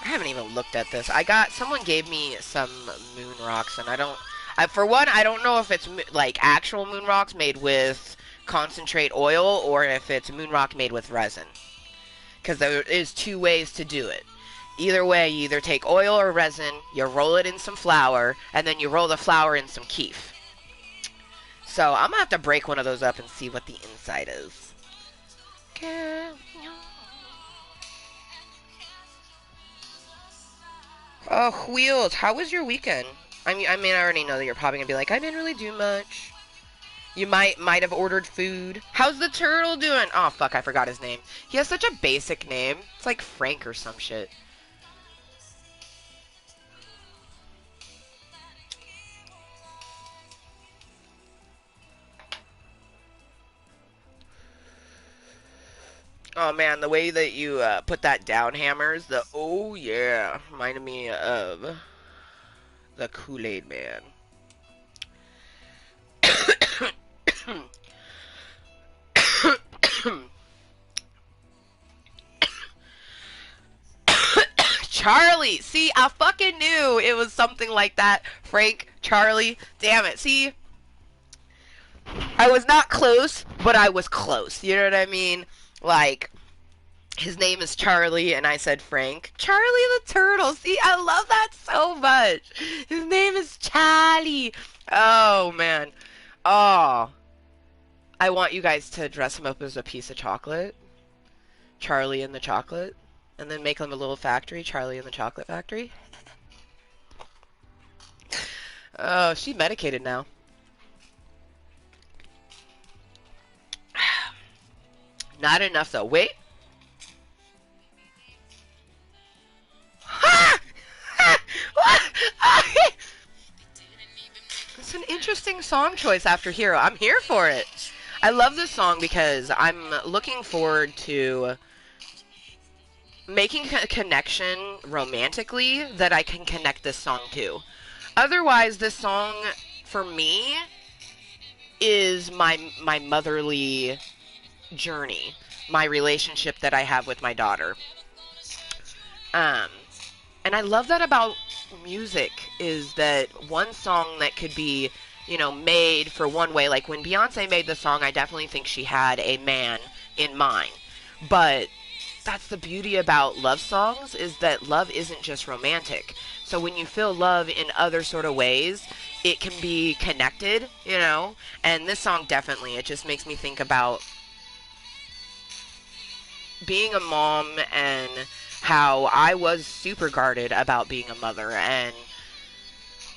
I haven't even looked at this. Someone gave me some moon rocks, and for one, I don't know if it's like actual moon rocks made with concentrate oil or if it's moon rock made with resin. Because there is two ways to do it. Either way, you either take oil or resin, you roll it in some flour, and then you roll the flour in some keef. So I'm going to have to break one of those up and see what the inside is. Oh, Wheels, how was your weekend? I already know that you're probably going to be like, I didn't really do much. You might have ordered food. How's the turtle doing? Oh, fuck, I forgot his name. He has such a basic name. It's like Frank or some shit. Oh, man, the way that you put that down, Hammers, oh, yeah, reminded me of the Kool-Aid Man. Charlie! See, I fucking knew it was something like that. Frank, Charlie, damn it. See, I was not close, but I was close. You know what I mean? Like, his name is Charlie, and I said Frank. Charlie the Turtle. See, I love that so much. His name is Charlie. Oh, man. Oh. I want you guys to dress him up as a piece of chocolate. Charlie and the Chocolate. And then make him a little factory. Charlie and the Chocolate Factory. Oh, she medicated now. Not enough, though. Wait. It's an interesting song choice after Hero. I'm here for it. I love this song because I'm looking forward to making a connection romantically that I can connect this song to. Otherwise, this song, for me, is my motherly journey, my relationship that I have with my daughter. And I love that about music, is that one song that could be, made for one way, like when Beyonce made the song, I definitely think she had a man in mind. But that's the beauty about love songs, is that love isn't just romantic. So when you feel love in other sort of ways, it can be connected, and this song definitely, it just makes me think about being a mom and how I was super guarded about being a mother, and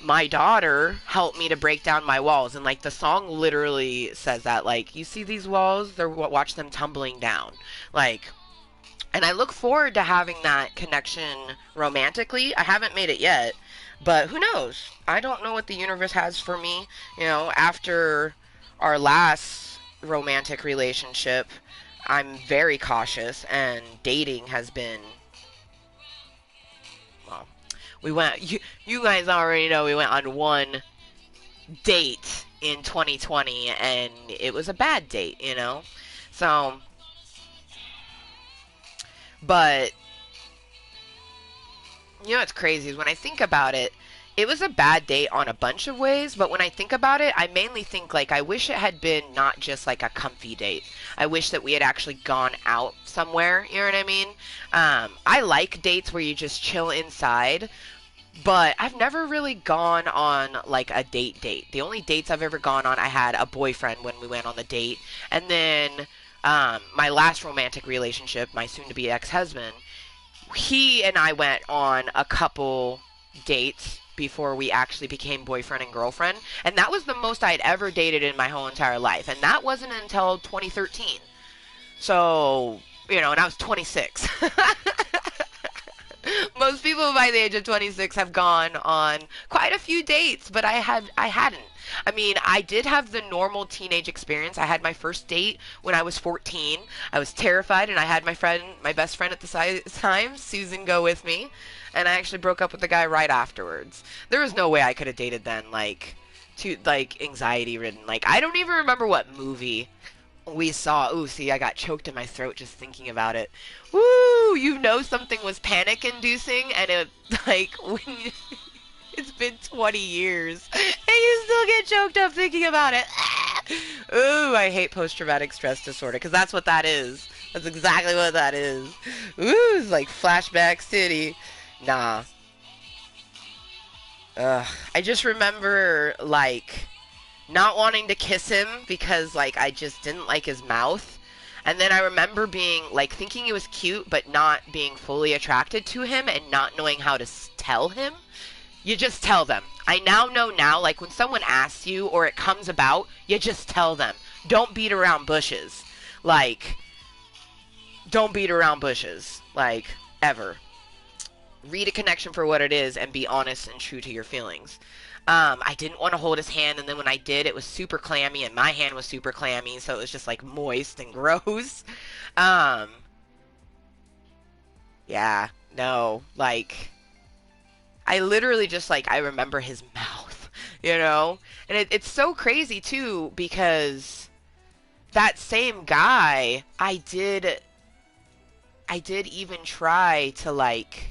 my daughter helped me to break down my walls. And like the song literally says that, like, you see these walls, watch them tumbling down. Like, and I look forward to having that connection romantically. I haven't made it yet, but who knows? I don't know what the universe has for me. After our last romantic relationship, I'm very cautious, and dating has been, well, you guys already know we went on one date in 2020, and it was a bad date, So, but, what's crazy is when I think about it, It was a bad date on a bunch of ways, but when I think about it, I mainly think like I wish it had been not just like a comfy date. I wish that we had actually gone out somewhere, you know what I mean? I like dates where you just chill inside, but I've never really gone on like a date. The only dates I've ever gone on, I had a boyfriend when we went on the date, and then my last romantic relationship, my soon-to-be ex-husband, he and I went on a couple dates before we actually became boyfriend and girlfriend, and that was the most I'd ever dated in my whole entire life, and that wasn't until 2013. So, and I was 26. Most people by the age of 26 have gone on quite a few dates, but I hadn't. I mean, I did have the normal teenage experience. I had my first date when I was 14. I was terrified, and I had my best friend at the time, Susan, go with me, and I actually broke up with the guy right afterwards. There was no way I could have dated then, like anxiety ridden. Like, I don't even remember what movie we saw. Ooh, see, I got choked in my throat just thinking about it. Woo! Something was panic inducing, and like, it's been 20 years, and you still get choked up thinking about it. Ooh, I hate post-traumatic stress disorder, because that's what that is. That's exactly what that is. Ooh, it's like flashback city. Nah. Ugh. I just remember, like, not wanting to kiss him because, like, I just didn't like his mouth. And then I remember being, like, thinking he was cute, but not being fully attracted to him and not knowing how to tell him. You just tell them. I know now, like, when someone asks you or it comes about, you just tell them. Don't beat around bushes. Like, don't beat around bushes. Like, ever. Read a connection for what it is and be honest and true to your feelings. I didn't want to hold his hand, and then when I did, it was super clammy, and my hand was super clammy, so it was just, like, moist and gross. Um, yeah, no, like, I literally just, like, I remember his mouth, And it's so crazy, too, because that same guy, I did even try to, like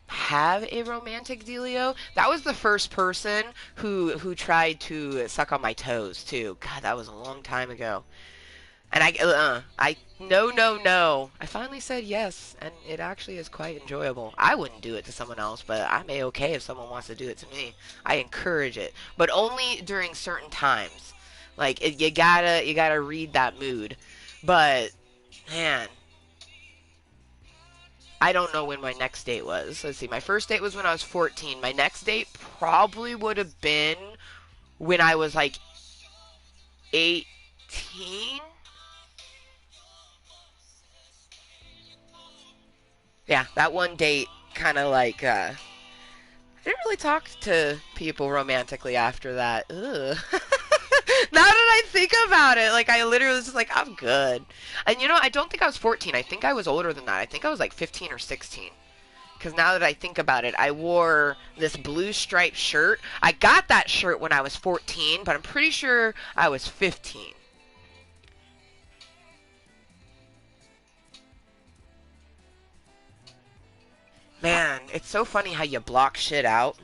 have a romantic dealio. That was the first person who tried to suck on my toes too. God, that was a long time ago. And I no. I finally said yes, and it actually is quite enjoyable. I wouldn't do it to someone else, but I'm a-okay if someone wants to do it to me. I encourage it, but only during certain times. Like you gotta read that mood. But man, I don't know when my next date was. Let's see. My first date was when I was 14. My next date probably would have been when I was like 18. Yeah, that one date kind of like I didn't really talk to people romantically after that. Ugh. Now that I think about it, like I literally was just like, I'm good. And I don't think I was 14. I think I was older than that. I think I was like 15 or 16. Because now that I think about it, I wore this blue striped shirt. I got that shirt when I was 14, but I'm pretty sure I was 15. Man, it's so funny how you block shit out.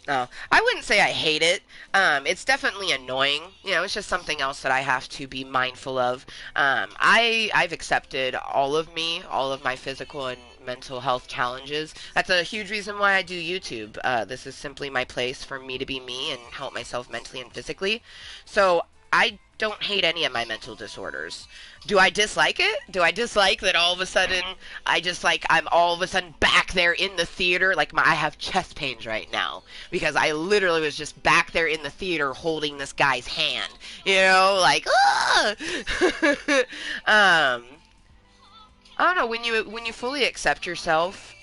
No, I wouldn't say I hate it. It's definitely annoying. It's just something else that I have to be mindful of. I've accepted all of me, all of my physical and mental health challenges. That's a huge reason why I do YouTube. This is simply my place for me to be me and help myself mentally and physically. So I don't hate any of my mental disorders. Do I dislike it? Do I dislike that all of a sudden I'm all of a sudden back there in the theater? Like I have chest pains right now because I literally was just back there in the theater holding this guy's hand. Like ah! I don't know, when you fully accept yourself,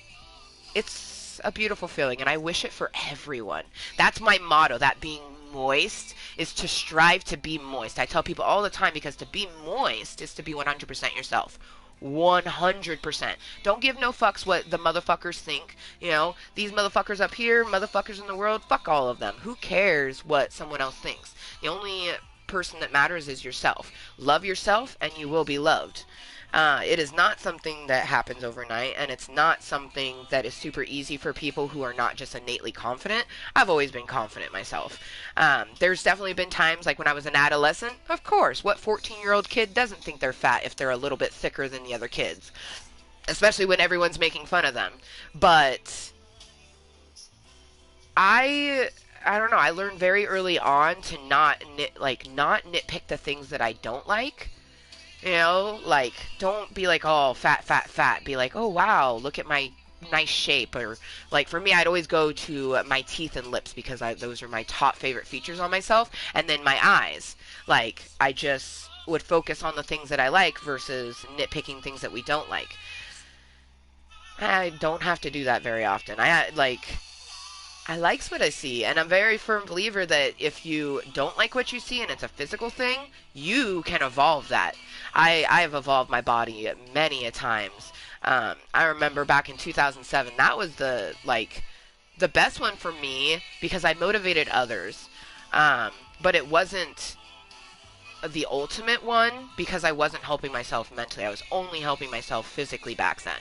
it's a beautiful feeling, and I wish it for everyone. That's my motto, that being moist is to strive to be moist. I tell people all the time because to be moist is to be 100% yourself. 100%. Don't give no fucks what the motherfuckers think. These motherfuckers up here, motherfuckers in the world, fuck all of them. Who cares what someone else thinks? The only person that matters is yourself. Love yourself and you will be loved. It is not something that happens overnight, and it's not something that is super easy for people who are not just innately confident. I've always been confident myself. There's definitely been times, like when I was an adolescent, of course, what 14-year-old kid doesn't think they're fat if they're a little bit thicker than the other kids? Especially when everyone's making fun of them. But I don't know, I learned very early on to not nitpick the things that I don't like. You know, like, don't be like, oh, fat, fat, fat. Be like, oh, wow, look at my nice shape. Or, like, for me, I'd always go to my teeth and lips because those are my top favorite features on myself. And then my eyes. Like, I just would focus on the things that I like versus nitpicking things that we don't like. I don't have to do that very often. I likes what I see, and I'm a very firm believer that if you don't like what you see and it's a physical thing, you can evolve that. I have evolved my body many a times. I remember back in 2007, that was the best one for me because I motivated others. But it wasn't the ultimate one because I wasn't helping myself mentally. I was only helping myself physically back then.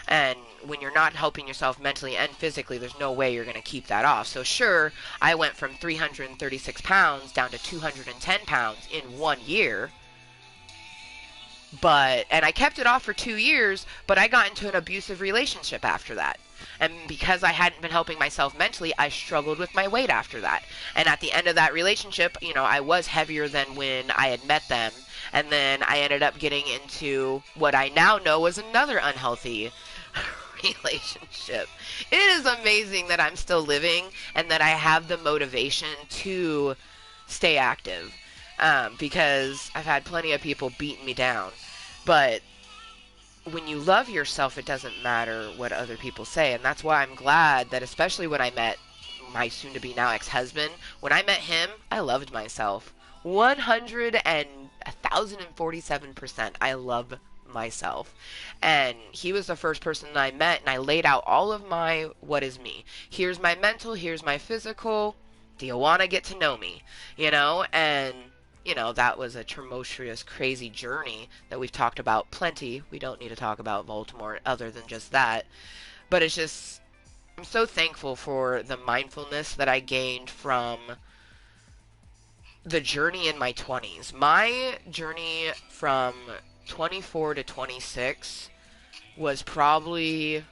And when you're not helping yourself mentally and physically, there's no way you're going to keep that off. So sure, I went from 336 pounds down to 210 pounds in 1 year. And I kept it off for 2 years, but I got into an abusive relationship after that. And because I hadn't been helping myself mentally, I struggled with my weight after that. And at the end of that relationship, I was heavier than when I had met them. And then I ended up getting into what I now know was another unhealthy relationship. It is amazing that I'm still living and that I have the motivation to stay active. Because I've had plenty of people beating me down. But when you love yourself, it doesn't matter what other people say. And that's why I'm glad that, especially when I met my soon-to-be now ex-husband, when I met him, I loved myself. 1,047%. I love myself. And he was the first person that I met, and I laid out all of my what is me. Here's my mental, here's my physical. Do you want to get to know me? And that was a tumultuous, crazy journey that we've talked about plenty. We don't need to talk about Baltimore other than just that. But it's just, I'm so thankful for the mindfulness that I gained from the journey in my 20s. My journey from 24 to 26 was probably...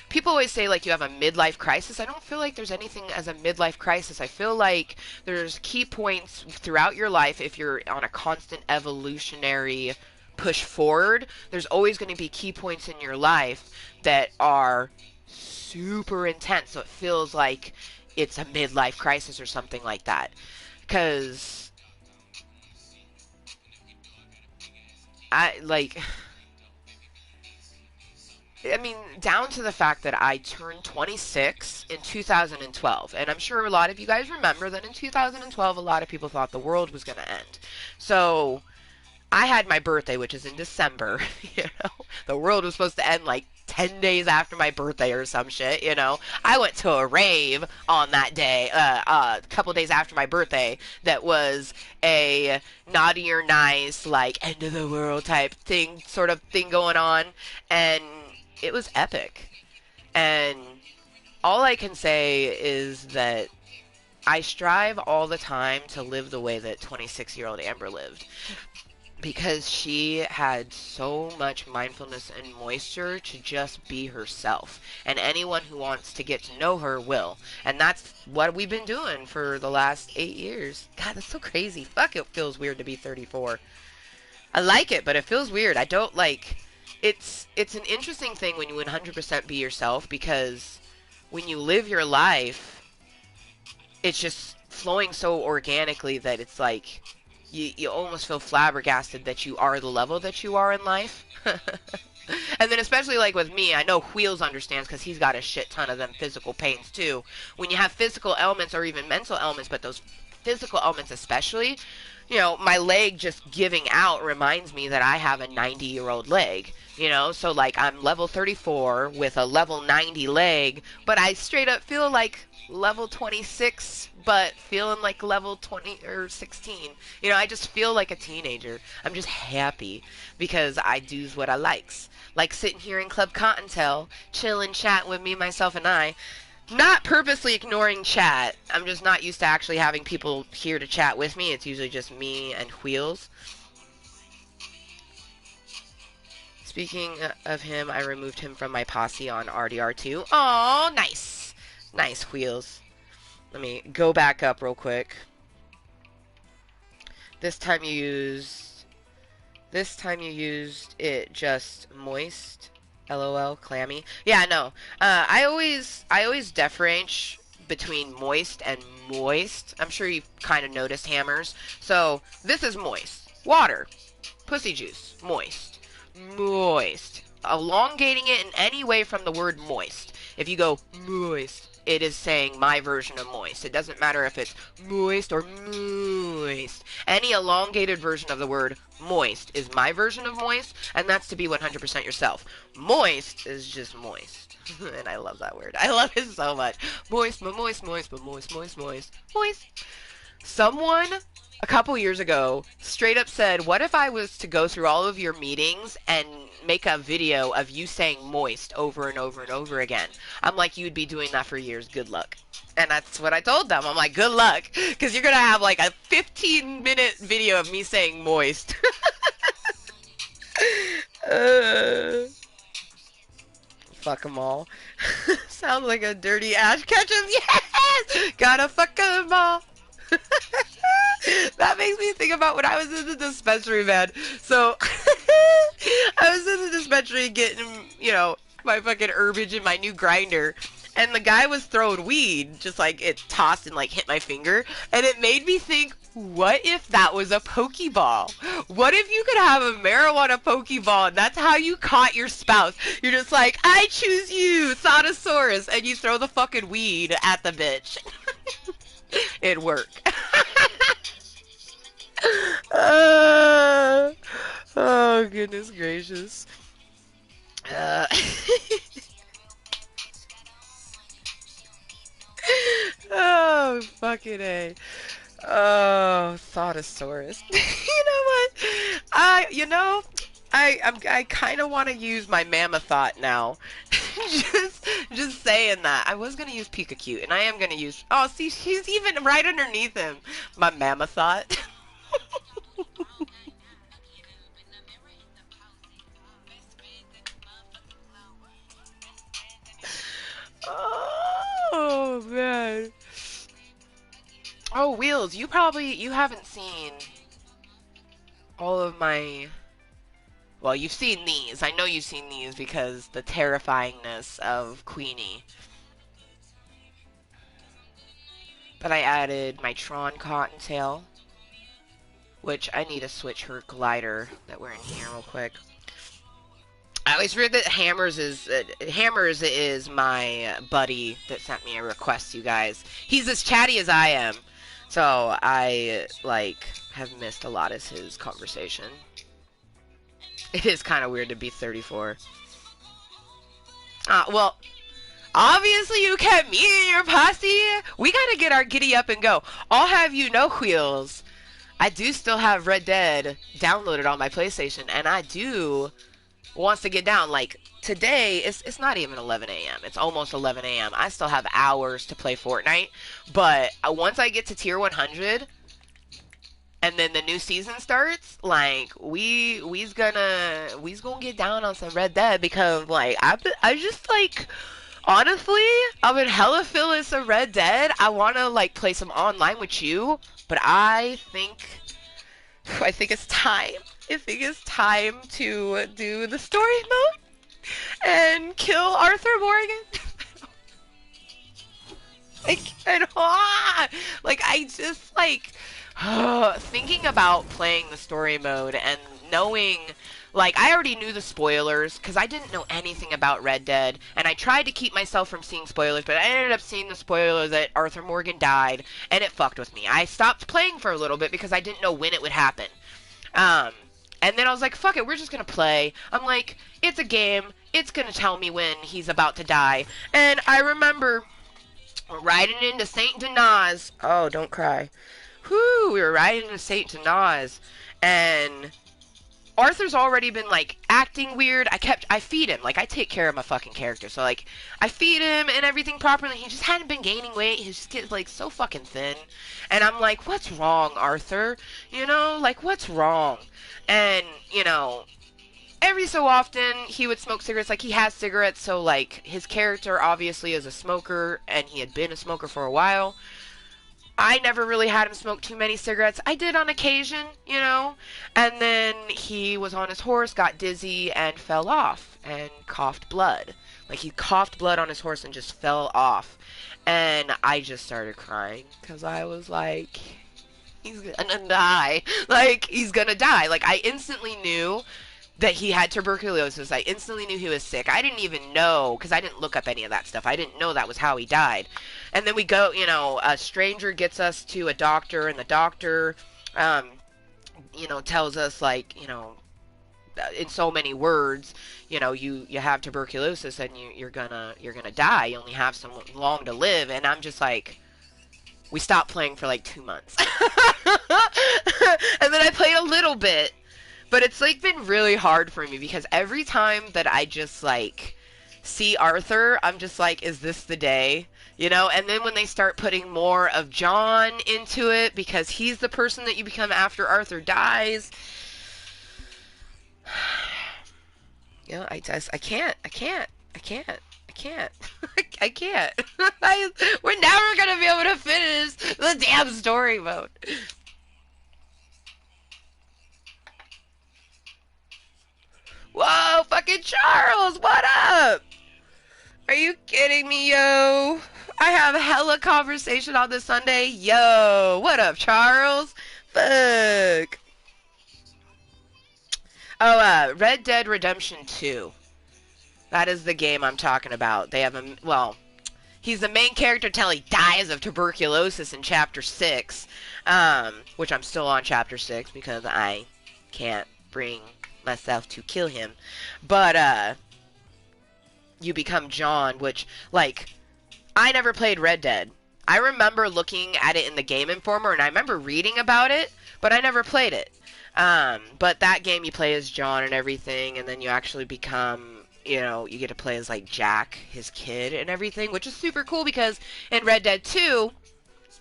people always say, like, you have a midlife crisis. I don't feel like there's anything as a midlife crisis. I feel like there's key points throughout your life. If you're on a constant evolutionary push forward, there's always going to be key points in your life that are super intense. So it feels like it's a midlife crisis or something like that. Because down to the fact that I turned 26 in 2012. And I'm sure a lot of you guys remember that in 2012, a lot of people thought the world was going to end. So I had my birthday, which is in December. The world was supposed to end like 10 days after my birthday or some shit. I went to a rave on that day, a couple days after my birthday, that was a naughty or nice, like, end of the world type thing, sort of thing going on. And it was epic. And all I can say is that I strive all the time to live the way that 26-year-old Amber lived. Because she had so much mindfulness and moisture to just be herself. And anyone who wants to get to know her will. And that's what we've been doing for the last 8 years. God, that's so crazy. Fuck, it feels weird to be 34. I like it, but it feels weird. I don't like... It's an interesting thing when you 100% be yourself, because when you live your life, it's just flowing so organically that it's like... You almost feel flabbergasted that you are the level that you are in life. And then especially like with me, I know Wheels understands because he's got a shit ton of them physical pains too. When you have physical elements or even mental elements, but those physical elements especially, you know, my leg just giving out reminds me that I have a 90-year-old leg. You know, so like I'm level 34 with a level 90 leg, but I straight up feel like level 26, but feeling like level 20 or 16. You know, I just feel like a teenager. I'm just happy because I do's what I likes. Like sitting here in Club Cottontale, chilling, chatting with me, myself, and I. Not purposely ignoring chat. I'm just not used to actually having people here to chat with me. It's usually just me and Wheels. Speaking of him, I removed him from my posse on RDR2. Oh, nice. Nice, Wheels. Let me go back up real quick. This time you used it just Mooiisstt. LOL, clammy. Yeah, no. I always differentiate between moist and moist. I'm sure you've kind of noticed hammers. So, this is moist. Water. Pussy juice. Moist. Moist. Elongating it in any way from the word moist. If you go moist, it is saying my version of moist. It doesn't matter if it's moist or moist. Any elongated version of the word moist is my version of moist, and that's to be 100% yourself. Moist is just moist. And I love that word. I love it so much. Moist, moist, moist, moist, moist, moist, moist. Someone a couple years ago straight up said, what if I was to go through all of your meetings and make a video of you saying moist over and over and over again? I'm like, you'd be doing that for years. Good luck. And that's what I told them. I'm like, good luck. Because you're going to have like a 15-minute video of me saying moist. Fuck them all. Sounds like a dirty ash ketchum. Yes! Gotta fuck them all. That makes me think about when I was in the dispensary, man. So, I was in the dispensary getting, you know, my fucking herbage and my new grinder. And the guy was throwing weed, just like it tossed and like hit my finger. And it made me think, what if that was a Pokeball? What if you could have a marijuana Pokeball and that's how you caught your spouse? You're just like, I choose you, Thotosaurus, and you throw the fucking weed at the bitch. It'd work. Oh, goodness gracious. Oh, fucking A. Oh, Thotosaurus. You know what? I kind of want to use my Mammothot now. just saying that. I was gonna use Pikachu, and I am gonna use. Oh, see, she's even right underneath him. My Mammothot. Oh man. Oh, Wheels, you haven't seen all of my. Well, you've seen these. I know you've seen these because the terrifyingness of Queenie. But I added my Tron Cottontail, which I need to switch her glider that we're in here real quick. I always read that Hammers is my buddy that sent me a request, you guys. He's as chatty as I am, so I like have missed a lot of his conversation. It is kind of weird to be 34. Well, obviously you kept me in your posse. We gotta get our giddy up and go. I'll have you know, Wheels, I do still have Red Dead downloaded on my PlayStation, and I do wants to get down. Like, today, it's not even 11 a.m. It's almost 11 a.m. I still have hours to play Fortnite, but once I get to tier 100, and then the new season starts, like, we's gonna get down on some Red Dead, because, like, I just, like, honestly, I've been hella feeling some Red Dead. I wanna, like, play some online with you, but I think it's time. I think it's time to do the story mode and kill Arthur Morgan. I just, like, thinking about playing the story mode and knowing, Like, I already knew the spoilers because I didn't know anything about Red Dead, and I tried to keep myself from seeing spoilers, but I ended up seeing the spoiler that Arthur Morgan died, and it fucked with me. I stopped playing for a little bit because I didn't know when it would happen. Um, and then I was like, fuck it, we're just gonna play. I'm like, it's a game. It's gonna tell me when he's about to die. And I remember riding into St. Denis. Oh, don't cry. Whoo, we were riding into St. Denis, and Arthur's already been, like, acting weird. I feed him. Like, I take care of my fucking character. So, like, I feed him and everything properly. He just hadn't been gaining weight. He just gets, like, so fucking thin. And I'm like, what's wrong, Arthur? You know, like, what's wrong? And, you know, every so often he would smoke cigarettes. Like, he has cigarettes, so, like, his character obviously is a smoker, and he had been a smoker for a while. I never really had him smoke too many cigarettes. I did on occasion, you know. And then he was on his horse, got dizzy, and fell off and coughed blood. Like, he coughed blood on his horse and just fell off. And I just started crying because I was like, he's gonna die. Like, he's gonna die. Like, I instantly knew that he had tuberculosis. I instantly knew he was sick. I didn't even know, because I didn't look up any of that stuff. I didn't know that was how he died. And then we go, you know, a stranger gets us to a doctor, and the doctor, you know, tells us, like, you know, in so many words, you know, you have tuberculosis and you're gonna die. You only have so long to live. And I'm just like, we stopped playing for like 2 months. And then I played a little bit. But it's, like, been really hard for me because every time that I just, like, see Arthur, I'm just like, is this the day? You know? And then when they start putting more of John into it because he's the person that you become after Arthur dies. You know, I can't. I can't. We're never going to be able to finish the damn story mode. Whoa, fucking Charles, what up? Are you kidding me, yo? I have hella conversation on this Sunday. Yo, what up, Charles? Fuck. Oh, Red Dead Redemption 2. That is the game I'm talking about. They have a, well, he's the main character until he dies of tuberculosis in Chapter 6. Which I'm still on Chapter 6 because I can't bring myself to kill him. But, you become John, which, like, I never played Red Dead. I remember looking at it in the Game Informer, and I remember reading about it, but I never played it. But that game you play as John and everything, and then you actually become, you know, you get to play as, like, Jack, his kid, and everything, which is super cool because in Red Dead 2,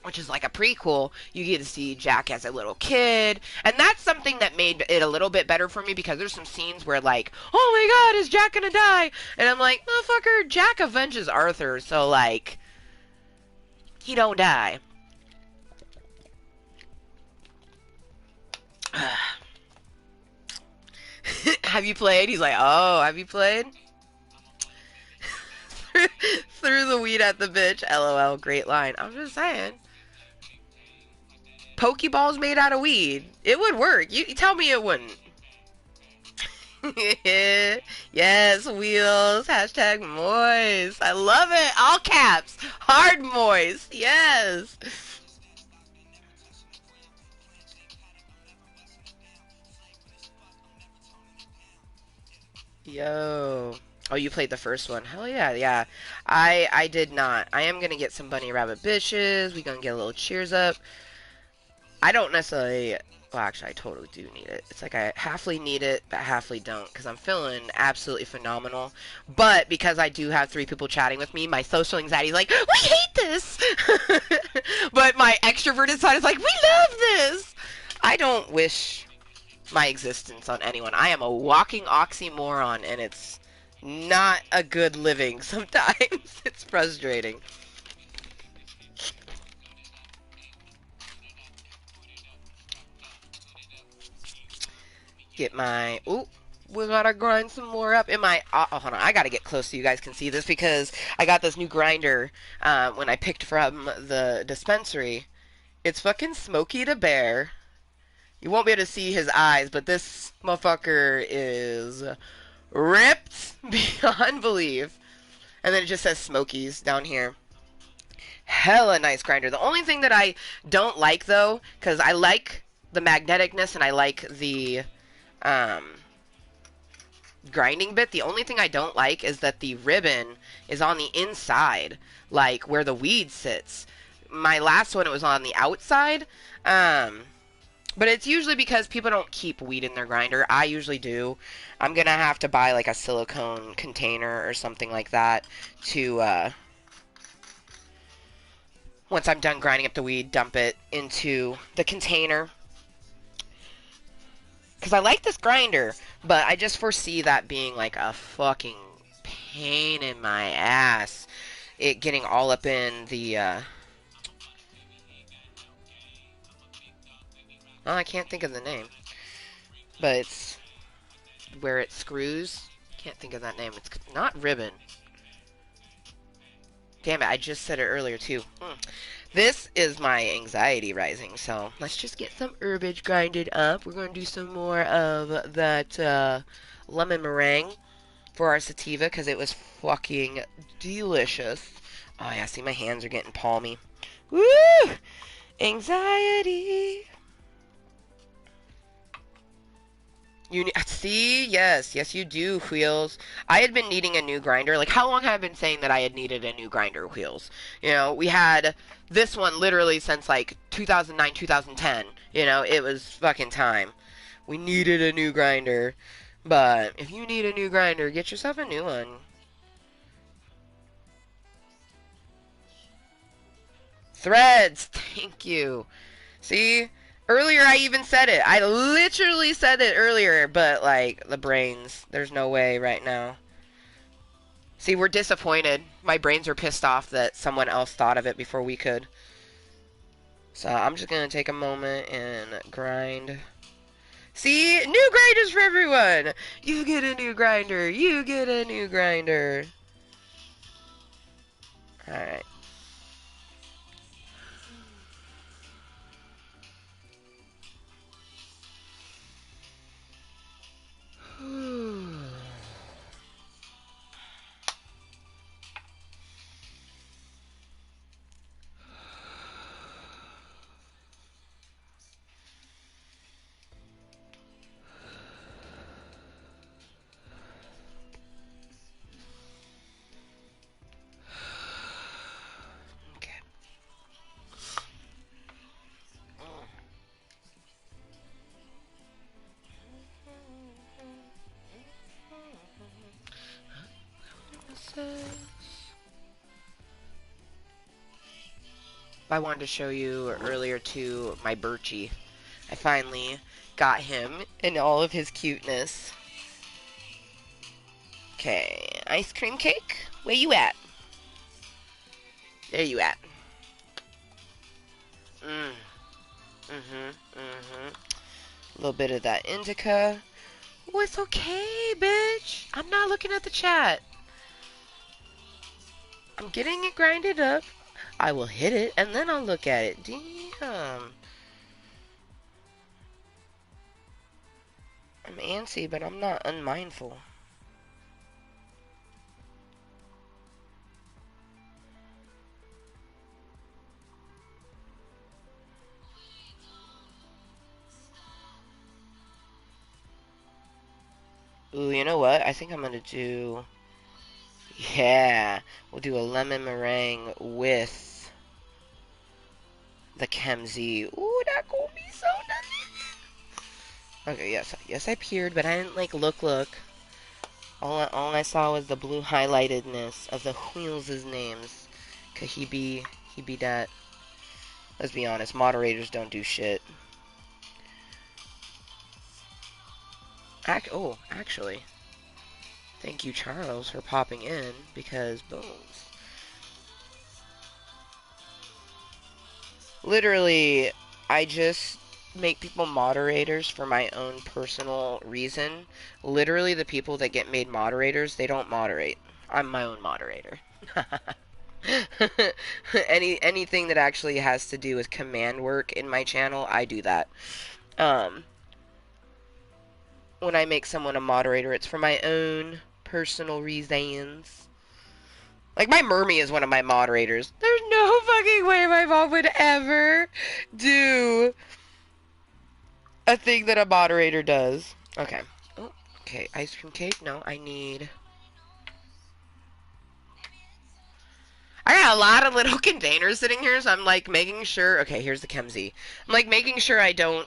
which is like a prequel, you get to see Jack as a little kid. And that's something that made it a little bit better for me because there's some scenes where, like, oh my god, is Jack gonna die? And I'm like, motherfucker, Jack avenges Arthur, so, like, he don't die. Have you played? He's like, oh, have you played? Threw the weed at the bitch. LOL, great line. I'm just saying. Pokeballs made out of weed. It would work. You tell me it wouldn't. Yes, wheels. Hashtag moist. I love it. All caps. Hard moist. Yes. Yo. Oh, you played the first one. Hell yeah, yeah. I did not. I am gonna get some bunny rabbit bitches. We gonna get a little cheers up. I don't necessarily... Well, actually, I totally do need it. It's like I halfly need it, but halfly don't, because I'm feeling absolutely phenomenal. But because I do have 3 people chatting with me, my social anxiety is like, we hate this! But my extroverted side is like, we love this! I don't wish my existence on anyone. I am a walking oxymoron, and it's not a good living sometimes. It's frustrating. Get my... Ooh, we gotta grind some more up in my... Oh, hold on. I gotta get close so you guys can see this because I got this new grinder when I picked from the dispensary. It's fucking Smokey the Bear. You won't be able to see his eyes, but this motherfucker is ripped beyond belief. And then it just says Smokies down here. Hella nice grinder. The only thing that I don't like, though, because I like the magneticness and I like the um, grinding bit, the only thing I don't like is that the ribbon is on the inside, like where the weed sits. My last one, it was on the outside. But it's usually because people don't keep weed in their grinder. I usually do. I'm going to have to buy like a silicone container or something like that to, once I'm done grinding up the weed, dump it into the container. Because I like this grinder, but I just foresee that being like a fucking pain in my ass. It getting all up in the, oh, I can't think of the name. But it's where it screws. Can't think of that name. It's not ribbon. Damn it, I just said it earlier too. This is my anxiety rising, so let's just get some herbage grinded up. We're going to do some more of that lemon meringue for our sativa because it was fucking delicious. Oh yeah, see my hands are getting palmy. Woo! Anxiety. You see, yes, you do, Wheels. I had been needing a new grinder. Like, how long have I been saying that I had needed a new grinder, Wheels? You know, we had this one literally since like 2009, 2010. You know, it was fucking time. We needed a new grinder. But if you need a new grinder, get yourself a new one. Threads, thank you. See? Earlier I even said it. I literally said it earlier, but like the brains, there's no way right now. See, we're disappointed. My brains are pissed off that someone else thought of it before we could. So I'm just gonna take a moment and grind. See, new grinders for everyone. You get a new grinder. You get a new grinder. All right. Okay. I wanted to show you earlier too my Birchie. I finally got him in all of his cuteness. Okay, ice cream cake, where you at? There you at. A little bit of that indica. Oh, it's okay, bitch. I'm not looking at the chat. I'm getting it grinded up. I will hit it, and then I'll look at it. Damn. I'm antsy, but I'm not unmindful. Ooh, you know what? I think I'm gonna do... Yeah, we'll do a lemon meringue with the Chemzy. Ooh, that gonna be so delicious. Okay, yes, I peered, but I didn't like look. All I saw was the blue highlightedness of the Wheels' names. Could he be that? Let's be honest, moderators don't do shit. Actually, thank you, Charles, for popping in, because booms. Literally, I just make people moderators for my own personal reason. Literally, the people that get made moderators, they don't moderate. I'm my own moderator. Anything that actually has to do with command work in my channel, I do that. Um, when I make someone a moderator, it's for my own personal reasons. Like, my Mermie is one of my moderators. There's no fucking way my mom would ever do a thing that a moderator does. Okay. Oh, okay, ice cream cake? No, I need... I got a lot of little containers sitting here, so I'm, like, making sure... Okay, here's the Chemsy. I'm, like, making sure I don't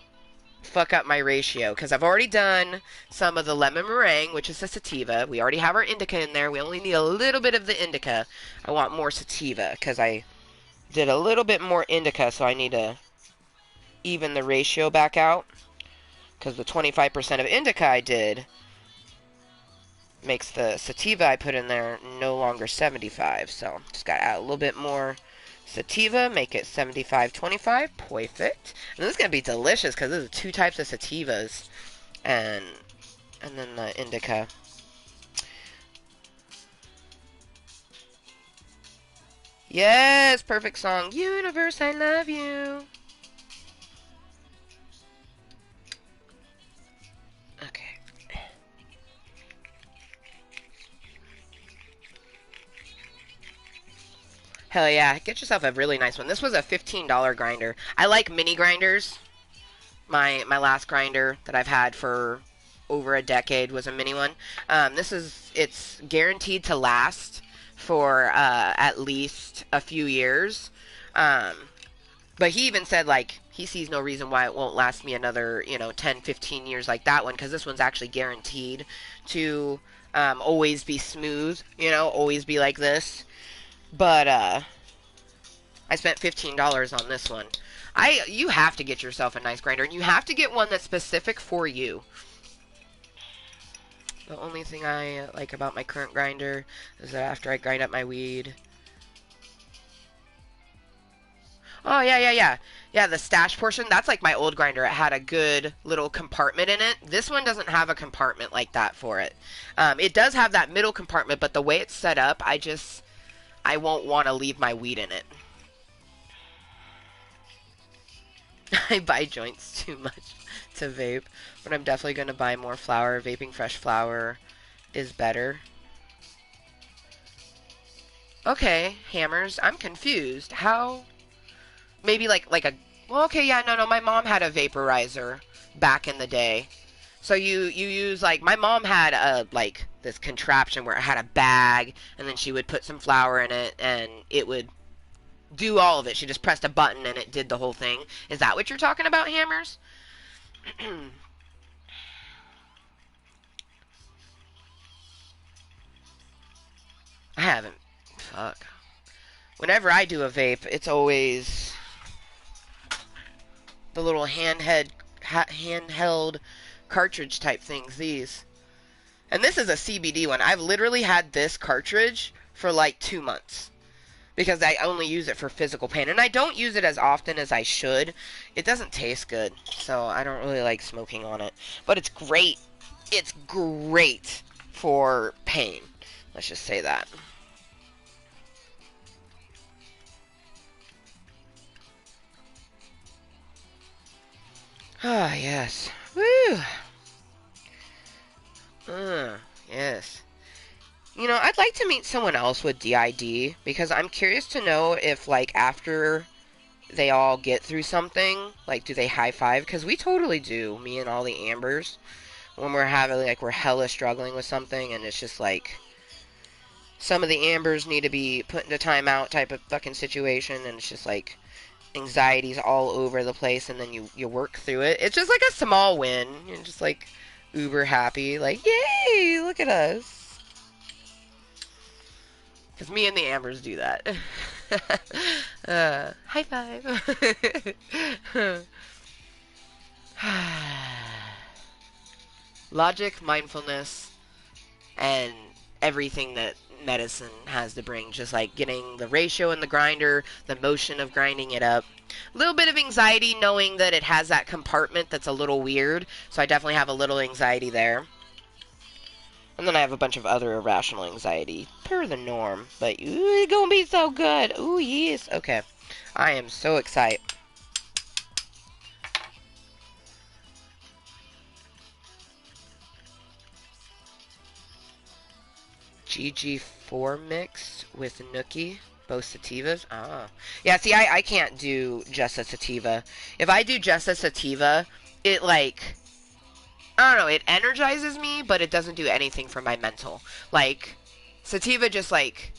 fuck up my ratio, because I've already done some of the lemon meringue, which is a sativa. We already have our indica in there. We only need a little bit of the indica. I want more sativa, because I did a little bit more indica, so I need to even the ratio back out, because the 25% of indica I did makes the sativa I put in there no longer 75, so just got to add a little bit more sativa, make it 75-25, perfect. And this is going to be delicious, because there's two types of sativas, and then the indica. Yes, perfect song. Universe, I love you. Okay. Hell yeah, get yourself a really nice one. This was a $15 grinder. I like mini grinders. My last grinder that I've had for over a decade was a mini one. It's guaranteed to last for at least a few years. But he even said, like, he sees no reason why it won't last me another, 10, 15 years like that one, because this one's actually guaranteed to always be smooth, always be like this. But I spent $15 on this one. You have to get yourself a nice grinder, and you have to get one that's specific for you. The only thing I like about my current grinder is that after I grind up my weed... Oh, yeah. Yeah, the stash portion, that's like my old grinder. It had a good little compartment in it. This one doesn't have a compartment like that for it. It does have that middle compartment, but the way it's set up, I won't want to leave my weed in it. I buy joints too much to vape, but I'm definitely going to buy more flour. Vaping fresh flour is better. Okay, hammers. I'm confused. How? Maybe like a... Well, okay, yeah, no, my mom had a vaporizer back in the day. So you use, like, my mom had this contraption where it had a bag, and then she would put some flour in it, and it would do all of it. She just pressed a button and it did the whole thing. Is that what you're talking about, hammers? I haven't. Fuck. Whenever I do a vape, it's always the little handheld cartridge type things, these. And this is a CBD one. I've literally had this cartridge for like 2 months. Because I only use it for physical pain. And I don't use it as often as I should. It doesn't taste good. So I don't really like smoking on it. But it's great. It's great for pain. Let's just say that. Ah, yes. Woo! Yes. I'd like to meet someone else with DID, because I'm curious to know if, like, after they all get through something, like, do they high-five? Because we totally do, me and all the Ambers, when we're we're hella struggling with something, and it's just, like, some of the Ambers need to be put into timeout type of fucking situation, and it's just, like, anxiety's all over the place, and then you work through it. It's just, like, a small win. You're just, like, uber happy, like, yay, look at us. Because me and the Ambers do that. High five. Logic, mindfulness, and everything that medicine has to bring. Just like getting the ratio in the grinder, the motion of grinding it up. A little bit of anxiety knowing that it has that compartment that's a little weird. So I definitely have a little anxiety there. And then I have a bunch of other irrational anxiety, per the norm. But, ooh, it's gonna be so good. Ooh, yes. Okay. I am so excited. GG4 mixed with Nookie. Both sativas? Ah. Yeah, see, I can't do just a sativa. If I do just a sativa, it like, I don't know, it energizes me, but it doesn't do anything for my mental. Like, sativa just like,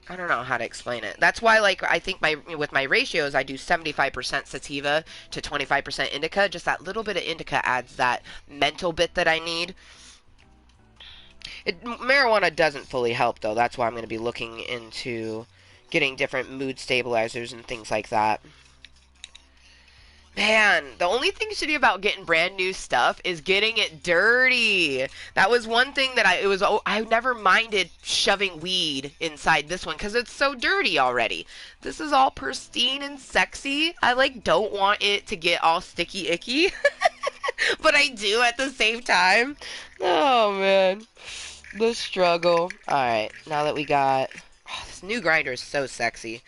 I don't know how to explain it. That's why, like, I think with my ratios, I do 75% sativa to 25% indica. Just that little bit of indica adds that mental bit that I need. Marijuana doesn't fully help, though. That's why I'm going to be looking into getting different mood stabilizers and things like that. Man, the only thing shitty about getting brand new stuff is getting it dirty. That was one thing that I never minded shoving weed inside this one because it's so dirty already. This is all pristine and sexy. I like don't want it to get all sticky icky, but I do at the same time. Oh man, the struggle. All right, now that we got this new grinder is so sexy.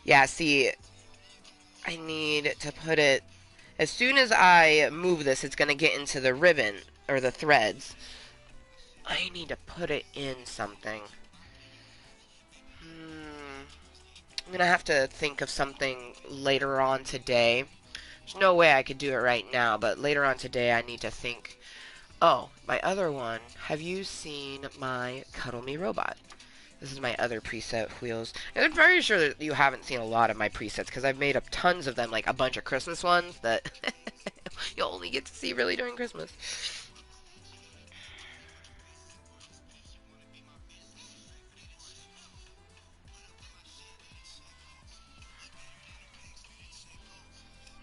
Yeah, see, I need to put it, as soon as I move this, it's going to get into the ribbon, or the threads. I need to put it in something. I'm going to have to think of something later on today. There's no way I could do it right now, but later on today I need to think. Oh, my other one. Have you seen my Cuddle Me Robot? This is my other preset wheels. And I'm very sure that you haven't seen a lot of my presets because I've made up tons of them, like a bunch of Christmas ones that you'll only get to see really during Christmas.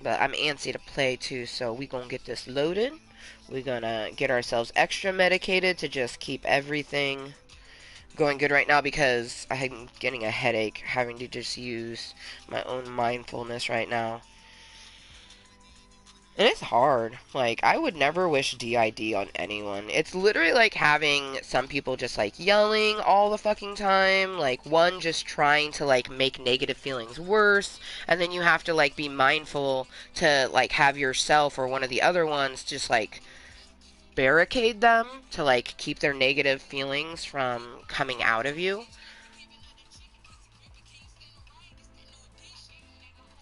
But I'm antsy to play too, so we gonna get this loaded. We're gonna get ourselves extra medicated to just keep everything going good right now because I'm getting a headache having to just use my own mindfulness right now. And it's hard. Like, I would never wish DID on anyone. It's literally like having some people just, like, yelling all the fucking time. Like, one just trying to, like, make negative feelings worse. And then you have to, like, be mindful to, like, have yourself or one of the other ones just, like, barricade them to, like, keep their negative feelings from coming out of you.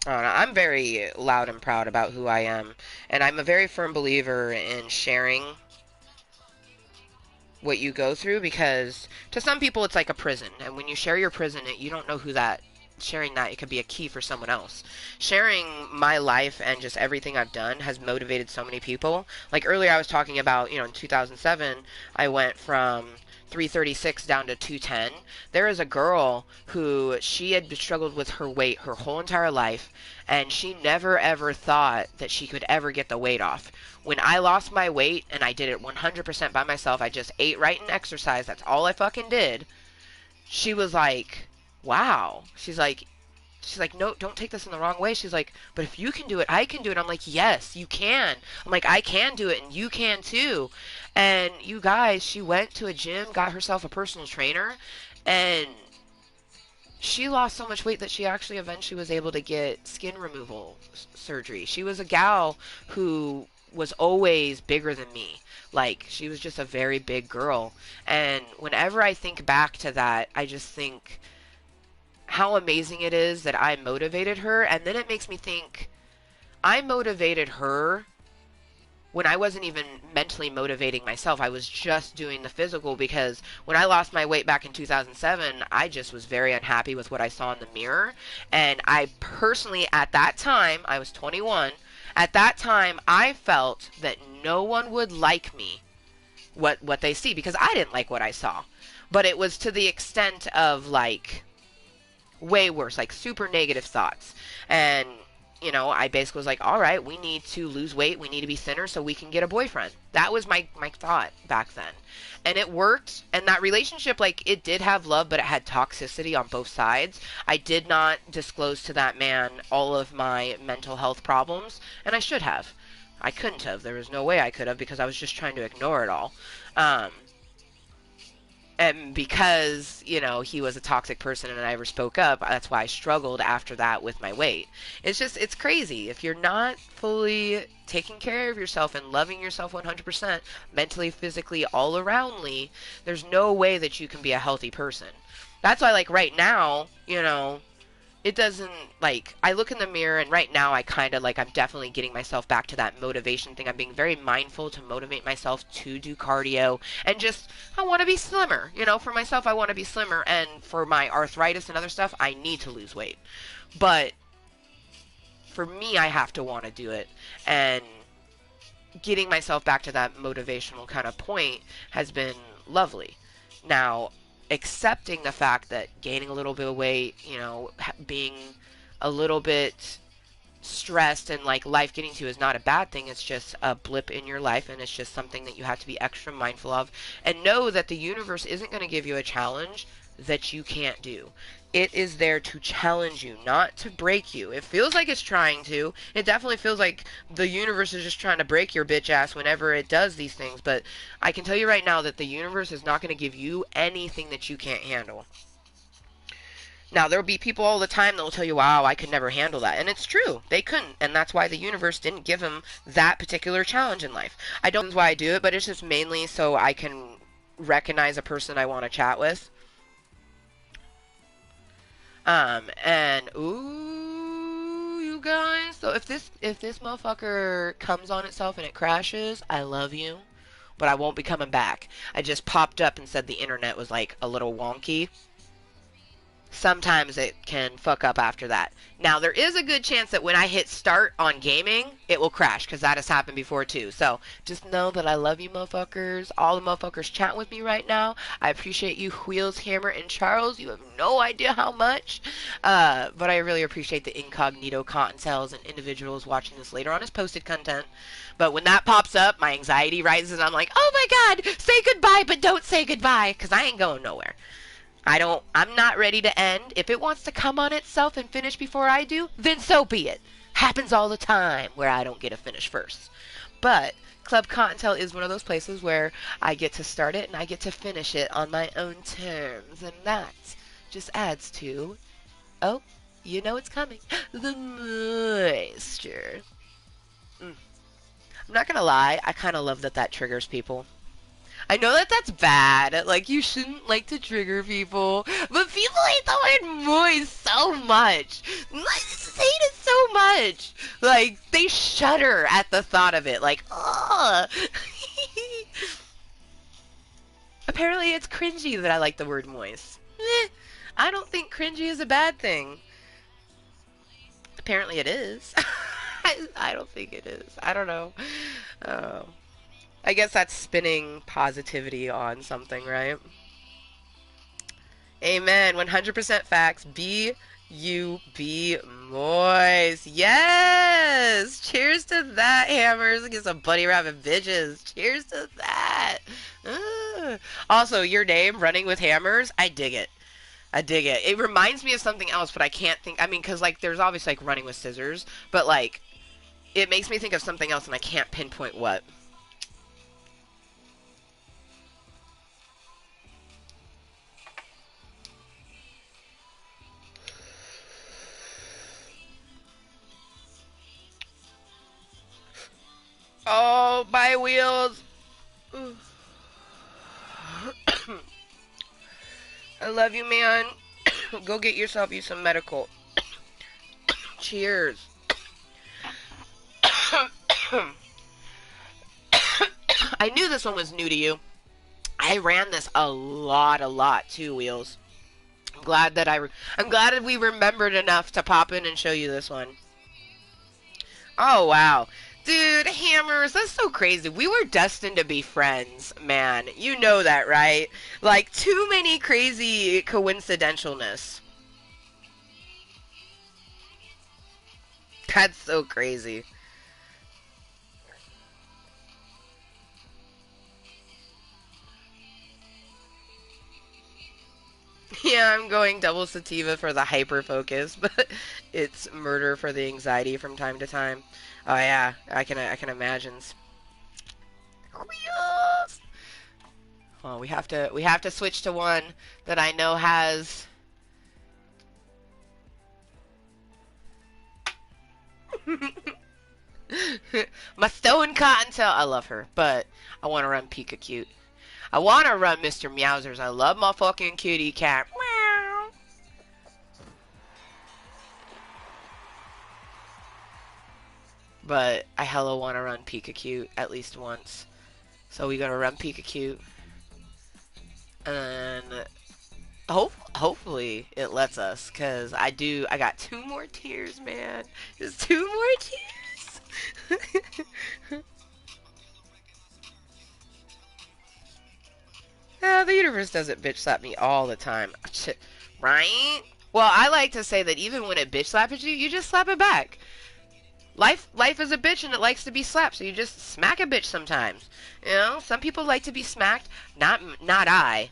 I don't know, I'm very loud and proud about who I am, and I'm a very firm believer in sharing what you go through because to some people it's like a prison, and when you share your prison, you don't know who that sharing that it could be a key for someone else. Sharing my life and just everything I've done has motivated so many people. Like earlier I was talking about, in 2007, I went from 336 down to 210. There is a girl who she had struggled with her weight her whole entire life, and she never ever thought that she could ever get the weight off. When I lost my weight and I did it 100% by myself, I just ate right and exercised, that's all I fucking did. She was like, wow. She's like, no, don't take this in the wrong way. She's like, but if you can do it, I can do it. I'm like, yes, you can. I'm like, I can do it, and you can too. And you guys, she went to a gym, got herself a personal trainer, and she lost so much weight that she actually eventually was able to get skin removal surgery. She was a gal who was always bigger than me. Like, she was just a very big girl. And whenever I think back to that, I just think how amazing it is that I motivated her. And then it makes me think, I motivated her when I wasn't even mentally motivating myself. I was just doing the physical because when I lost my weight back in 2007, I just was very unhappy with what I saw in the mirror. And I personally, at that time, I was 21. At that time, I felt that no one would like me what they see because I didn't like what I saw. But it was to the extent of, like, way worse, like super negative thoughts. And I basically was like, all right, we need to lose weight, we need to be thinner so we can get a boyfriend. That was my thought back then. And it worked. And that relationship, like, it did have love, but it had toxicity on both sides. I did not disclose to that man all of my mental health problems, and I should have. I couldn't have. There was no way I could have because I was just trying to ignore it all. And And because, you know, he was a toxic person and I never spoke up, that's why I struggled after that with my weight. It's just, it's crazy. If you're not fully taking care of yourself and loving yourself 100%, mentally, physically, all aroundly, there's no way that you can be a healthy person. That's why, like, right now, you know, it doesn't, like, I look in the mirror and right now I kind of, like, I'm definitely getting myself back to that motivation thing. I'm being very mindful to motivate myself to do cardio and just, I want to be slimmer. You know, for myself, I want to be slimmer, and for my arthritis and other stuff, I need to lose weight. But for me, I have to want to do it. And getting myself back to that motivational kind of point has been lovely. Now, accepting the fact that gaining a little bit of weight, you know, being a little bit stressed and like life getting to you is not a bad thing. It's just a blip in your life, and it's just something that you have to be extra mindful of, and know that the universe isn't going to give you a challenge that you can't do. It is there to challenge you, not to break you. It feels like it's trying to. It definitely feels like the universe is just trying to break your bitch ass whenever it does these things. But I can tell you right now that the universe is not going to give you anything that you can't handle. Now, there'll be people all the time that will tell you, wow, I could never handle that. And it's true. They couldn't. And that's why the universe didn't give them that particular challenge in life. I don't know why I do it, but it's just mainly so I can recognize a person I want to chat with. And ooh, you guys. So if this motherfucker comes on itself and it crashes, I love you, but I won't be coming back. I just popped up and said the internet was like a little wonky. Sometimes it can fuck up after that. Now, there is a good chance that when I hit start on gaming, it will crash, because that has happened before too. So just know that I love you, motherfuckers. All the motherfuckers chatting with me right now. I appreciate you, Wheels, Hammer, and Charles. You have no idea how much. But I really appreciate the incognito Cottontales and individuals watching this later on as posted content. But when that pops up, my anxiety rises, and I'm like, oh my god, say goodbye, but don't say goodbye, because I ain't going nowhere. I'm not ready to end. If it wants to come on itself and finish before I do, then so be it. Happens all the time where I don't get to finish first. But Club Cottontail is one of those places where I get to start it and I get to finish it on my own terms. And that just adds to, oh, you know it's coming, the moisture. I'm not going to lie, I kind of love that that triggers people. I know that that's bad. Like, you shouldn't like to trigger people. But people hate the word moist so much. Like, they hate it so much. Like, they shudder at the thought of it. Like, ugh. Apparently it's cringy that I like the word moist. I don't think cringy is a bad thing. Apparently it is. I don't think it is. I don't know. Oh. I guess that's spinning positivity on something, right? Amen. 100% facts. Be moist. Yes! Cheers to that, Hammers. Get some bunny rabbit bitches. Cheers to that. Also, your name, Running with Hammers, I dig it. I dig it. It reminds me of something else, but I can't think. I mean, because, like, there's obviously, like, Running with Scissors, but, like, it makes me think of something else, and I can't pinpoint what. Oh, my wheels. I love you, man. Go get yourself you some medical. Cheers. I knew this one was new to you. I ran this a lot too, Wheels. I'm glad that I'm glad that we remembered enough to pop in and show you this one. Oh, wow. Dude, Hammers, that's so crazy. We were destined to be friends, man. You know that, right? Like, too many crazy coincidentalness. That's so crazy. Yeah, I'm going double sativa for the hyper focus, but it's murder for the anxiety from time to time. Oh yeah, I can imagine. Wheels! Well, we have to switch to one that I know has. My stone Cottontail. I love her, but I want to run Pika Cute. I want to run Mr. Meowsers. I love my fucking kitty cat. Meow. But I hella want to run Pika Cute at least once. So we gonna run Pika Cute, and hopefully it lets us, cause I got two more tiers, man. Just two more tiers. Yeah, the universe doesn't bitch slap me all the time. Right? Well, I like to say that even when it bitch slaps you, you just slap it back. Life is a bitch and it likes to be slapped, so you just smack a bitch sometimes. You know, some people like to be smacked. Not I.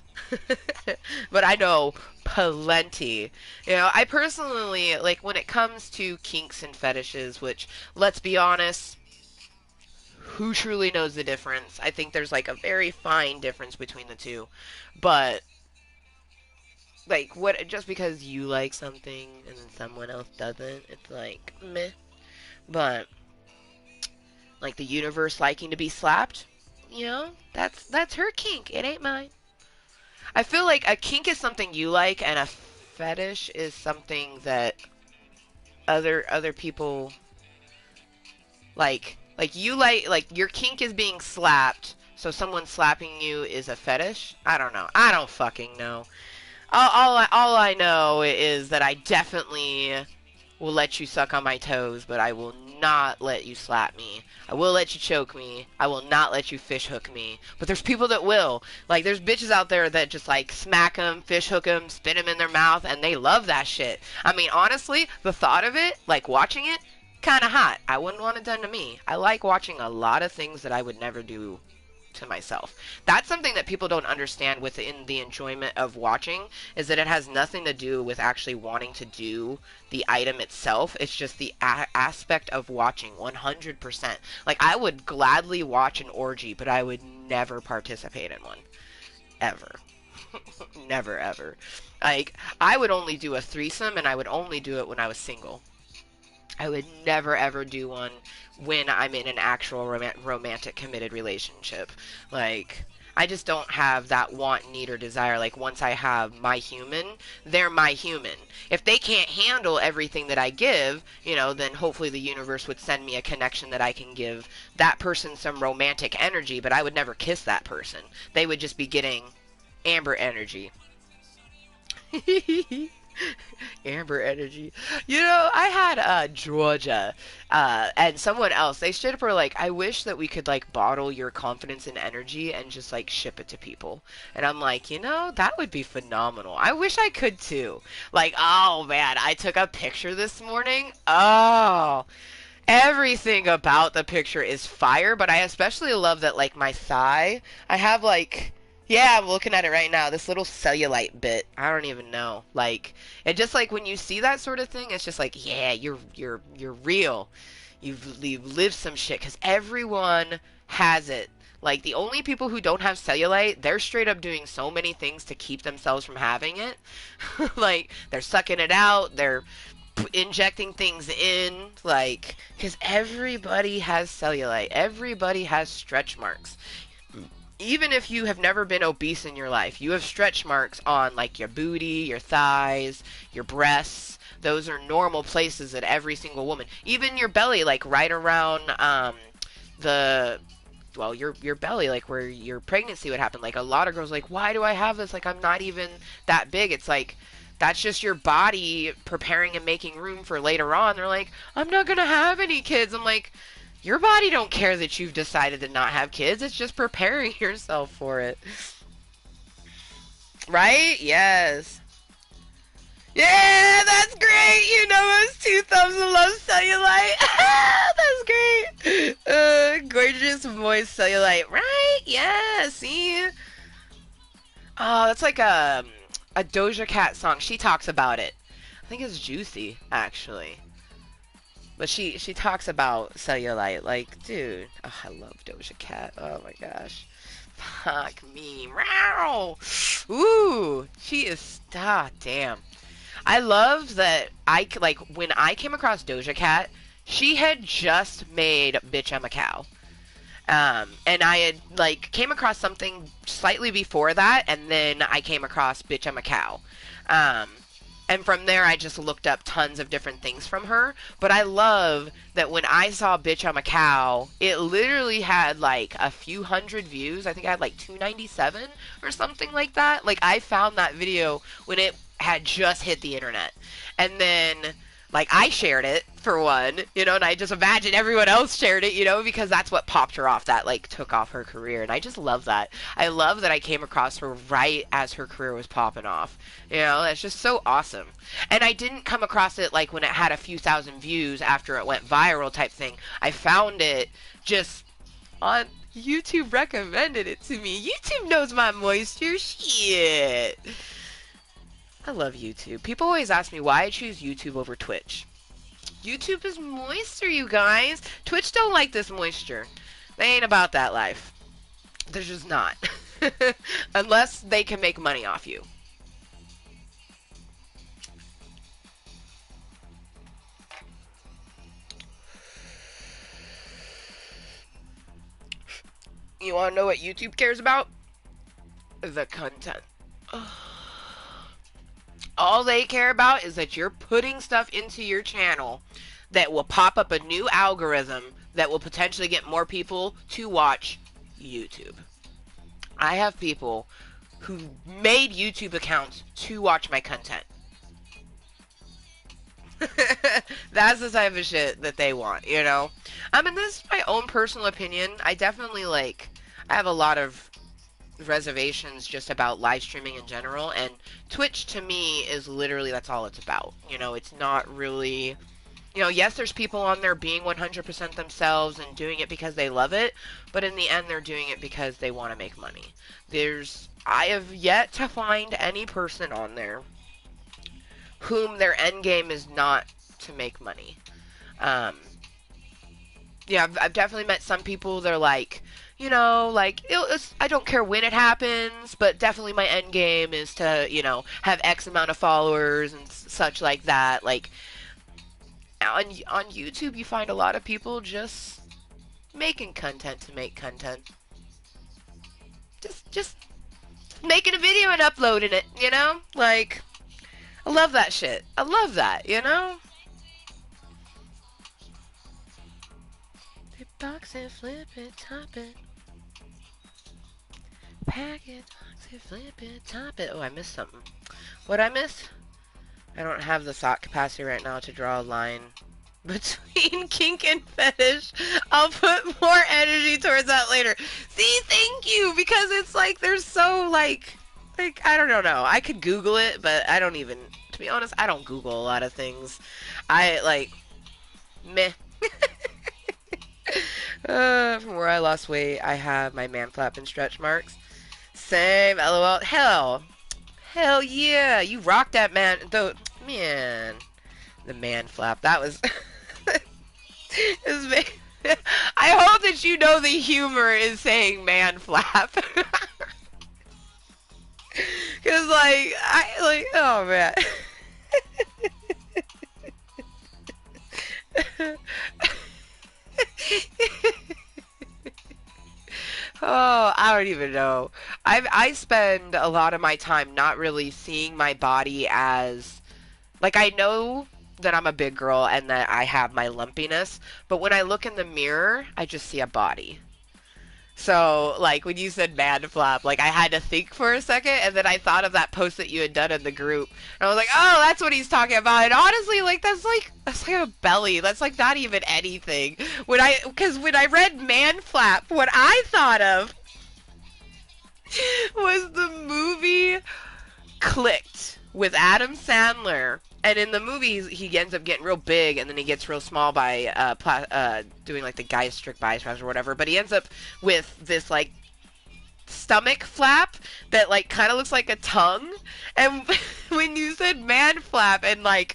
But I know plenty. You know, I personally like when it comes to kinks and fetishes, which let's be honest, who truly knows the difference? I think there's like a very fine difference between the two. But like what just because you like something and someone else doesn't, it's like meh. But like the universe liking to be slapped, you know, that's her kink. It ain't mine. I feel like a kink is something you like and a fetish is something that other people like you like your kink is being slapped, so someone slapping you is a fetish. I don't know. I don't fucking know. All I know is that I definitely will let you suck on my toes, but I will not let you slap me. I will let you choke me. I will not let you fish hook me. But there's people that will. Like, there's bitches out there that just, like, smack them, fish hook them, spit them in their mouth, and they love that shit. I mean, honestly, the thought of it, like, watching it, kind of hot. I wouldn't want it done to me. I like watching a lot of things that I would never do to myself. That's something that people don't understand within the enjoyment of watching, is that it has nothing to do with actually wanting to do the item itself. It's just the aspect of watching 100%. Like, I would gladly watch an orgy, but I would never participate in one. Ever. Never, ever. Like, I would only do a threesome, and I would only do it when I was single. I would never ever do one when I'm in an actual romantic committed relationship. Like, I just don't have that want, need, or desire. Like, once I have my human, they're my human. If they can't handle everything that I give, you know, then hopefully the universe would send me a connection that I can give that person some romantic energy, but I would never kiss that person. They would just be getting amber energy. Amber energy. You know, I had Georgia and someone else. They straight up were like, I wish that we could like bottle your confidence and energy and just like ship it to people. And I'm like, you know, that would be phenomenal. I wish I could too. Like, oh man, I took a picture this morning. Oh, everything about the picture is fire, but I especially love that like my thigh, I have like, yeah, I'm looking at it right now. This little cellulite bit. I don't even know. Like, it just like when you see that sort of thing, it's just like, yeah, you're real. You've lived some shit, because everyone has it. Like, the only people who don't have cellulite, they're straight up doing so many things to keep themselves from having it. Like, they're sucking it out, they're injecting things in, like, because everybody has cellulite. Everybody has stretch marks. Even if you have never been obese in your life, you have stretch marks on like your booty, your thighs, your breasts. Those are normal places that every single woman, even your belly, like right around the well, your belly, like where your pregnancy would happen. Like a lot of girls, like, why do I have this? Like I'm not even that big. It's like that's just your body preparing and making room for later on. They're like, I'm not gonna have any kids. I'm like, your body don't care that you've decided to not have kids. It's just preparing yourself for it. Right? Yes. Yeah, that's great. You know us, two thumbs and love cellulite. That's great. Gorgeous, moist cellulite. Right? Yeah, see? Oh, that's like a Doja Cat song. She talks about it. I think it's Juicy, actually. But she talks about cellulite, like, dude, oh, I love Doja Cat. Oh my gosh, Fuck me. Meow. Ooh, she is. Ah, damn. I love that like when I came across Doja Cat, she had just made Bitch I'm a Cow. And I had like came across something slightly before that, and then I came across Bitch I'm a Cow. Um, and from there, I just looked up tons of different things from her. But I love that when I saw Bitch I'm a Cow, it literally had like a few hundred views. I think I had like 297 or something like that. Like I found that video when it had just hit the internet. And then like I shared it for one, and I just imagine everyone else shared it, because that's what popped her off, that like took off her career, and I just love that. I love that I came across her right as her career was popping off. That's just so awesome. And I didn't come across it like when it had a few thousand views after it went viral type thing. I found it just on YouTube recommended it to me. YouTube knows my moisture. Shit. I love YouTube. People always ask me why I choose YouTube over Twitch. YouTube is moisture, you guys. Twitch don't like this moisture. They ain't about that life. They're just not. Unless they can make money off you. You want to know what YouTube cares about? The content. All they care about is that you're putting stuff into your channel that will pop up a new algorithm that will potentially get more people to watch YouTube. I have people who made YouTube accounts to watch my content. That's the type of shit that they want, I mean, this is my own personal opinion. I definitely, I have a lot of reservations just about live streaming in general, and Twitch to me is literally, that's all it's about. It's not really, yes, there's people on there being 100% themselves and doing it because they love it, but in the end they're doing it because they want to make money. I have yet to find any person on there whom their end game is not to make money. Yeah, I've definitely met some people that are like, I don't care when it happens, but definitely my end game is to, have X amount of followers and such like that. Like, on YouTube, you find a lot of people just making content to make content. Just making a video and uploading it, Like, I love that shit. I love that, Box it, flip it, top it. Pack it, box it, flip it, top it. Oh, I missed something. What'd I miss? I don't have the thought capacity right now to draw a line between kink and fetish. I'll put more energy towards that later. See, thank you, because it's like, there's so, I don't know. I could Google it, but I don't even, to be honest, I don't Google a lot of things. Meh. From where I lost weight, I have my man flap and stretch marks. Same, lol. Hell yeah, you rocked that, man. Though, man, the man flap. That was. I hope that you know the humor is saying man flap. Cause oh man. Oh, I don't even know. I spend a lot of my time not really seeing my body as, I know that I'm a big girl and that I have my lumpiness, but when I look in the mirror, I just see a body. So, when you said man flap, I had to think for a second, and then I thought of that post that you had done in the group, and I was like, oh, that's what he's talking about. And honestly, that's like a belly. That's not even anything. Because when I read man flap, what I thought of was the movie Clicked with Adam Sandler. And in the movie, he ends up getting real big, and then he gets real small by doing the gastric bypass or whatever. But he ends up with this stomach flap that kind of looks like a tongue. And when you said man flap, and I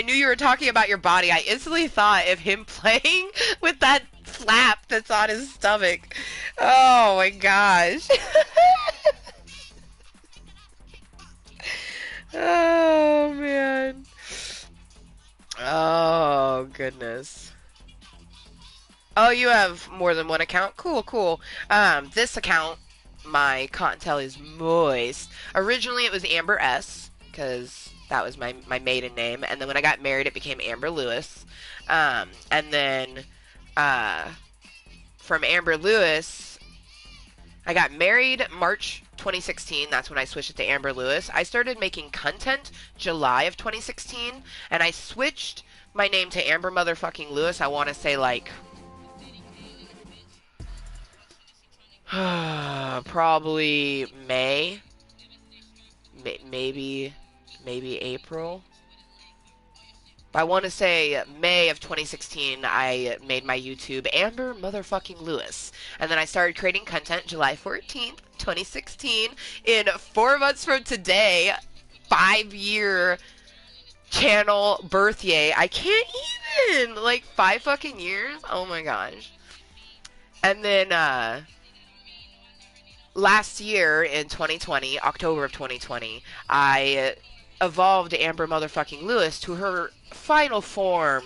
knew you were talking about your body, I instantly thought of him playing with that flap that's on his stomach. Oh my gosh. Oh man. Oh goodness. Oh, you have more than one account? Cool, cool. This account, my Cottontale is Mooiisstt. Originally it was Amber S, because that was my maiden name, and then when I got married it became Amber Lewis. And then uh, from Amber Lewis, I got married March 2016. That's when I switched it to Amber Lewis. I started making content July of 2016, and I switched my name to Amber Motherfucking Lewis. I want to say like probably May, maybe April. But I want to say May of 2016, I made my YouTube Amber Motherfucking Lewis. And then I started creating content July 14th, 2016. In 4 months from today, 5 year channel birthday. I can't even! Like, 5 fucking years? Oh my gosh. And then, last year in 2020, October of 2020, I evolved Amber Motherfucking Lewis to her final form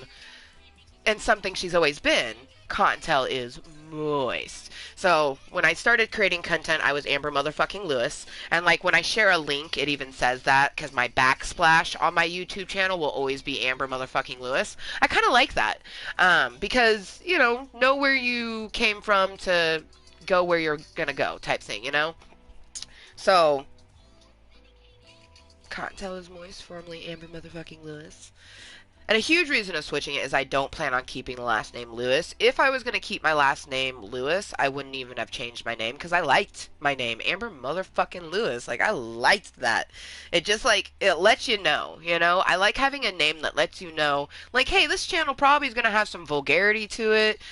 and something she's always been. Cottontale is moist. So when I started creating content, I was Amber Motherfucking Lewis, and like when I share a link, it even says that because my backsplash on my YouTube channel will always be Amber Motherfucking Lewis. I kind of like that because know where you came from to go where you're gonna go, type thing, So Cottontale is moist, formerly Amber Motherfucking Lewis. And a huge reason of switching it is I don't plan on keeping the last name Lewis. If I was going to keep my last name Lewis, I wouldn't even have changed my name because I liked my name, Amber Motherfucking Lewis. Like, I liked that. It just, like, it lets you know? I like having a name that lets you know, like, hey, this channel probably is going to have some vulgarity to it,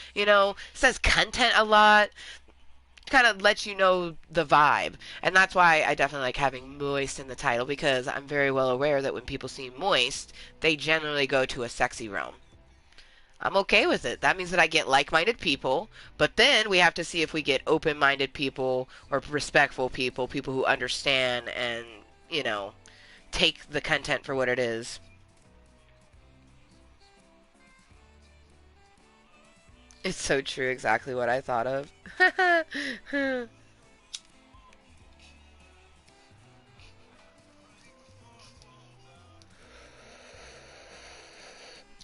says content a lot, kind of lets you know the vibe. And that's why I definitely like having moist in the title because I'm very well aware that when people see moist, they generally go to a sexy realm. I'm okay with it. That means that I get like-minded people, but then we have to see if we get open-minded people or respectful people, people who understand and, take the content for what it is. It's so true, exactly what I thought of. Oh,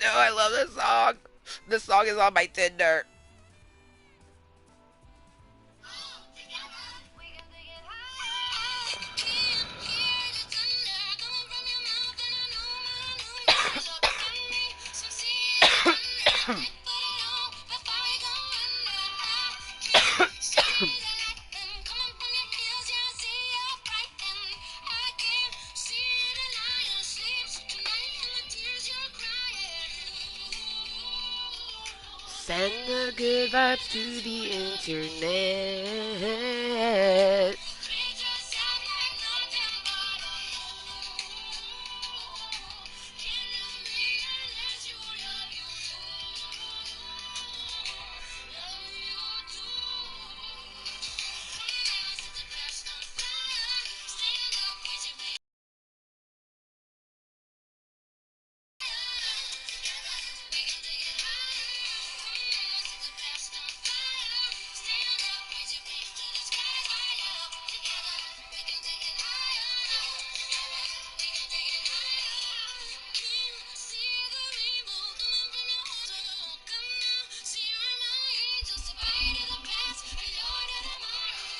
I love this song. This song is on my Tinder. Send the good vibes to the internet.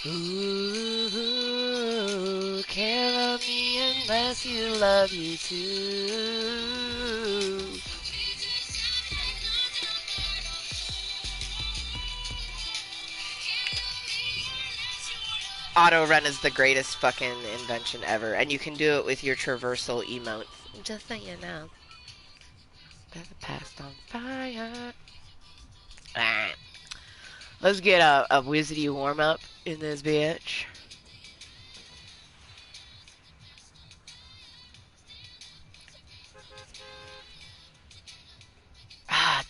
Ooh, can't love me unless you love you too. Auto run is the greatest fucking invention ever, and you can do it with your traversal emotes. Just so you know. That's past on fire. Alright. Let's get a Wizardy warm up in this bitch.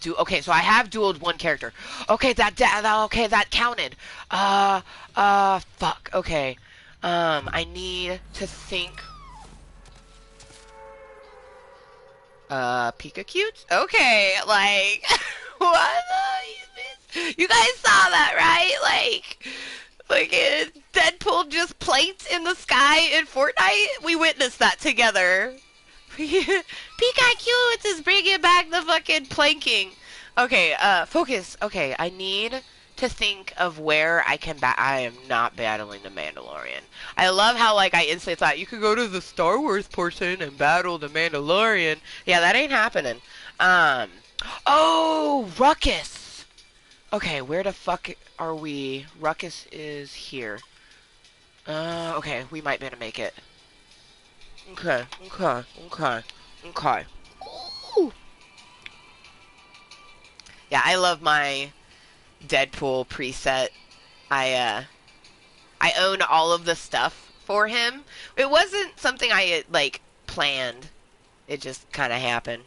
Okay, so I have dueled one character. Okay, okay, that counted. Fuck. Okay. I need to think. Pika-cute? Okay, like, what? You guys saw that, right? Deadpool just plates in the sky in Fortnite. We witnessed that together. Pika-cute is bringing back the fucking planking. Okay, focus. Okay, I need to think of where I can I am not battling the Mandalorian. I love how, like, I instantly thought you could go to the Star Wars portion and battle the Mandalorian. Yeah, that ain't happening. Um, oh, Ruckus. Okay, where the fuck are we? Ruckus is here. Okay, we might be able to make it. Okay, okay, okay, okay. Ooh. Yeah, I love my Deadpool preset. I I own all of the stuff for him. It wasn't something I like planned. It just kind of happened.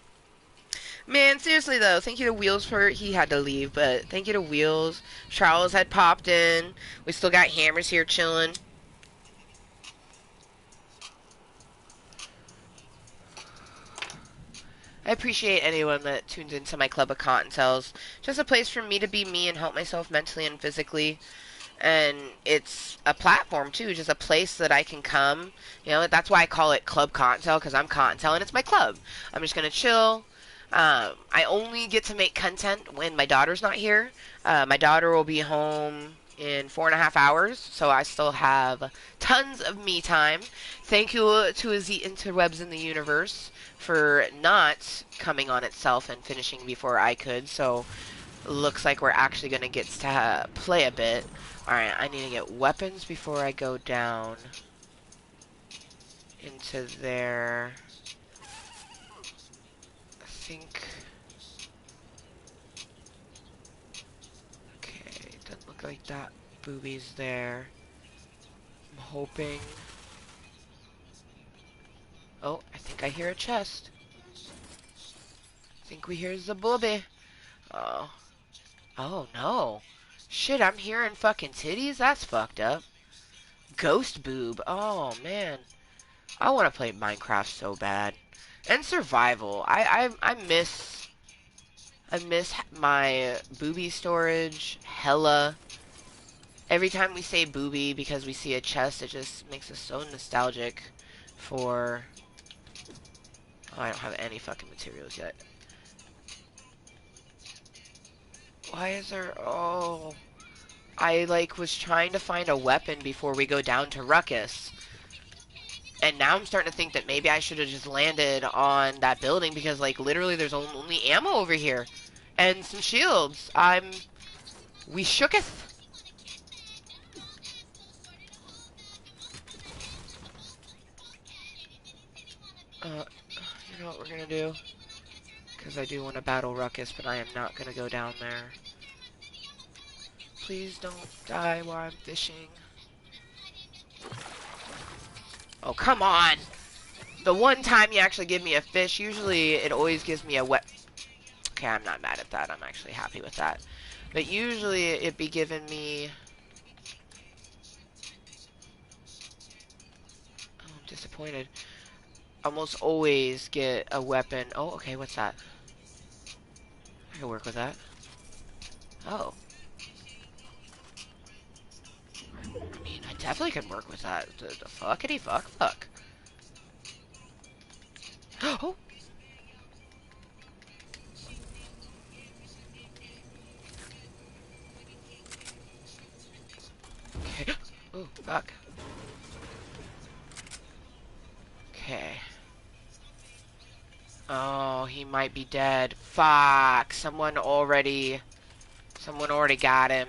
Man, seriously though, thank you to Wheels for he had to leave, but thank you to Wheels. Charles had popped in. We still got Hammers here chilling. I appreciate anyone that tunes into my club of Cottontales. Just a place for me to be me and help myself mentally and physically. And it's a platform too, just a place that I can come. You know, that's why I call it Club Cottontale, because I'm Cottontale and it's my club. I'm just gonna chill. I only get to make content when my daughter's not here. My daughter will be home in 4.5 hours, so I still have tons of me time. Thank you to the interwebs in the universe for not coming on itself and finishing before I could. So looks like we're actually gonna get to play a bit. Alright, I need to get weapons before I go down into there. I think... Okay, doesn't look like that booby's there. I'm hoping... Oh, I think I hear a chest. I think we hear the booby. Oh. Oh, no. Shit, I'm hearing fucking titties? That's fucked up. Ghost boob. Oh, man. I want to play Minecraft so bad. And survival. I miss my booby storage hella. Every time we say booby because we see a chest, it just makes us so nostalgic for... Oh, I don't have any fucking materials yet. Why is there... Oh... I, like, was trying to find a weapon before we go down to Ruckus. And now I'm starting to think that maybe I should have just landed on that building because, like, literally there's only ammo over here. And some shields. We shooketh. You know what we're gonna do? Because I do want to battle Ruckus, but I am not gonna go down there. Please don't die while I'm fishing. Oh, come on! The one time you actually give me a fish, usually it always gives me a wet... Okay, I'm not mad at that. I'm actually happy with that. But usually it'd be giving me... Oh, I'm disappointed. Almost always get a weapon. Oh, okay, what's that? I can work with that. Oh. I mean, I definitely can work with that. The fuckity fuck. Oh! Okay. Oh, fuck. Okay. Oh, he might be dead. Fuck. Someone already got him.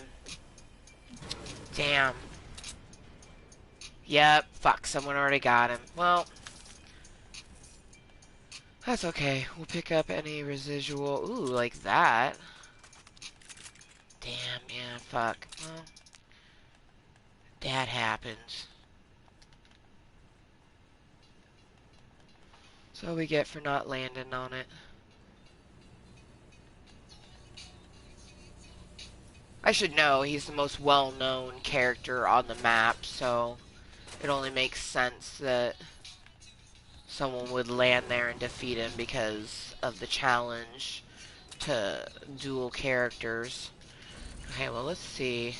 Damn. Yep. Fuck. Someone already got him. Well. That's okay. We'll pick up any residual. Ooh, like that. Damn, yeah, fuck. Well. That happens. So we get for not landing on it. I should know. He's the most well-known character on the map, so it only makes sense that someone would land there and defeat him because of the challenge to dual characters. Okay, well, let's see.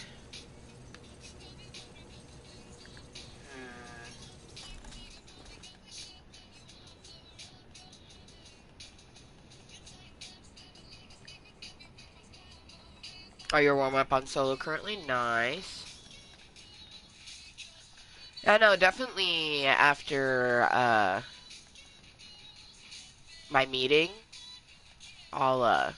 Oh, you're warm up on solo currently? Nice. Yeah, no, definitely after my meeting, I'll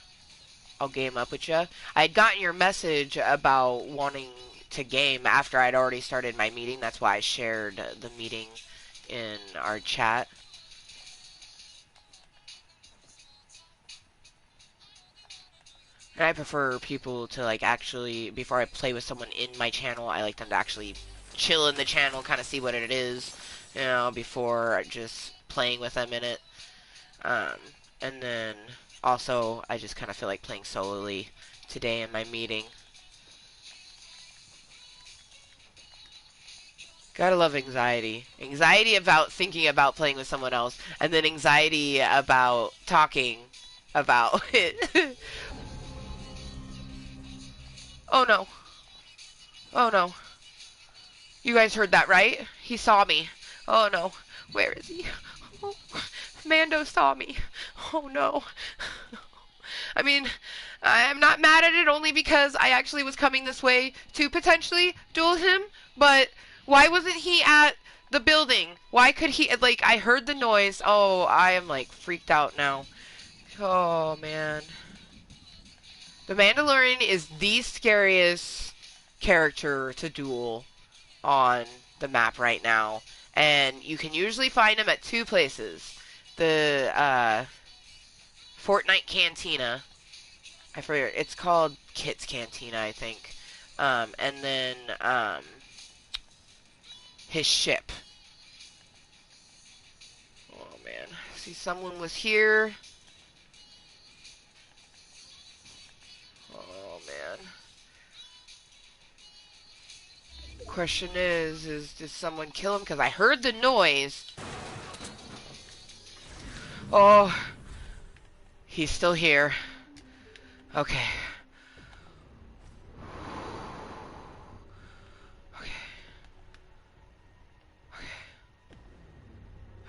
I'll game up with you. I had gotten your message about wanting to game after I'd already started my meeting. That's why I shared the meeting in our chat. And I prefer people to like actually, before I play with someone in my channel, I like them to actually chill in the channel, kind of see what it is, you know, before just playing with them in it. Um, and then also, I just kind of feel like playing solely today in my meeting. Gotta love anxiety. Anxiety about thinking about playing with someone else, and then anxiety about talking about it. Oh no. Oh no. You guys heard that, right? He saw me. Oh no. Where is he? Oh, Mando saw me. Oh no. I mean, I'm not mad at it only because I actually was coming this way to potentially duel him, but why wasn't he at the building? Why could he, like, I heard the noise. Oh, I am, like, freaked out now. Oh, man. The Mandalorian is the scariest character to duel on the map right now, and you can usually find him at two places. The, Fortnite Cantina. I forget. It's called Kit's Cantina, I think. And then his ship. Oh man, see, someone was here. Oh man. Question is did someone kill him? Because I heard the noise. Oh, he's still here. Okay. Okay. Okay.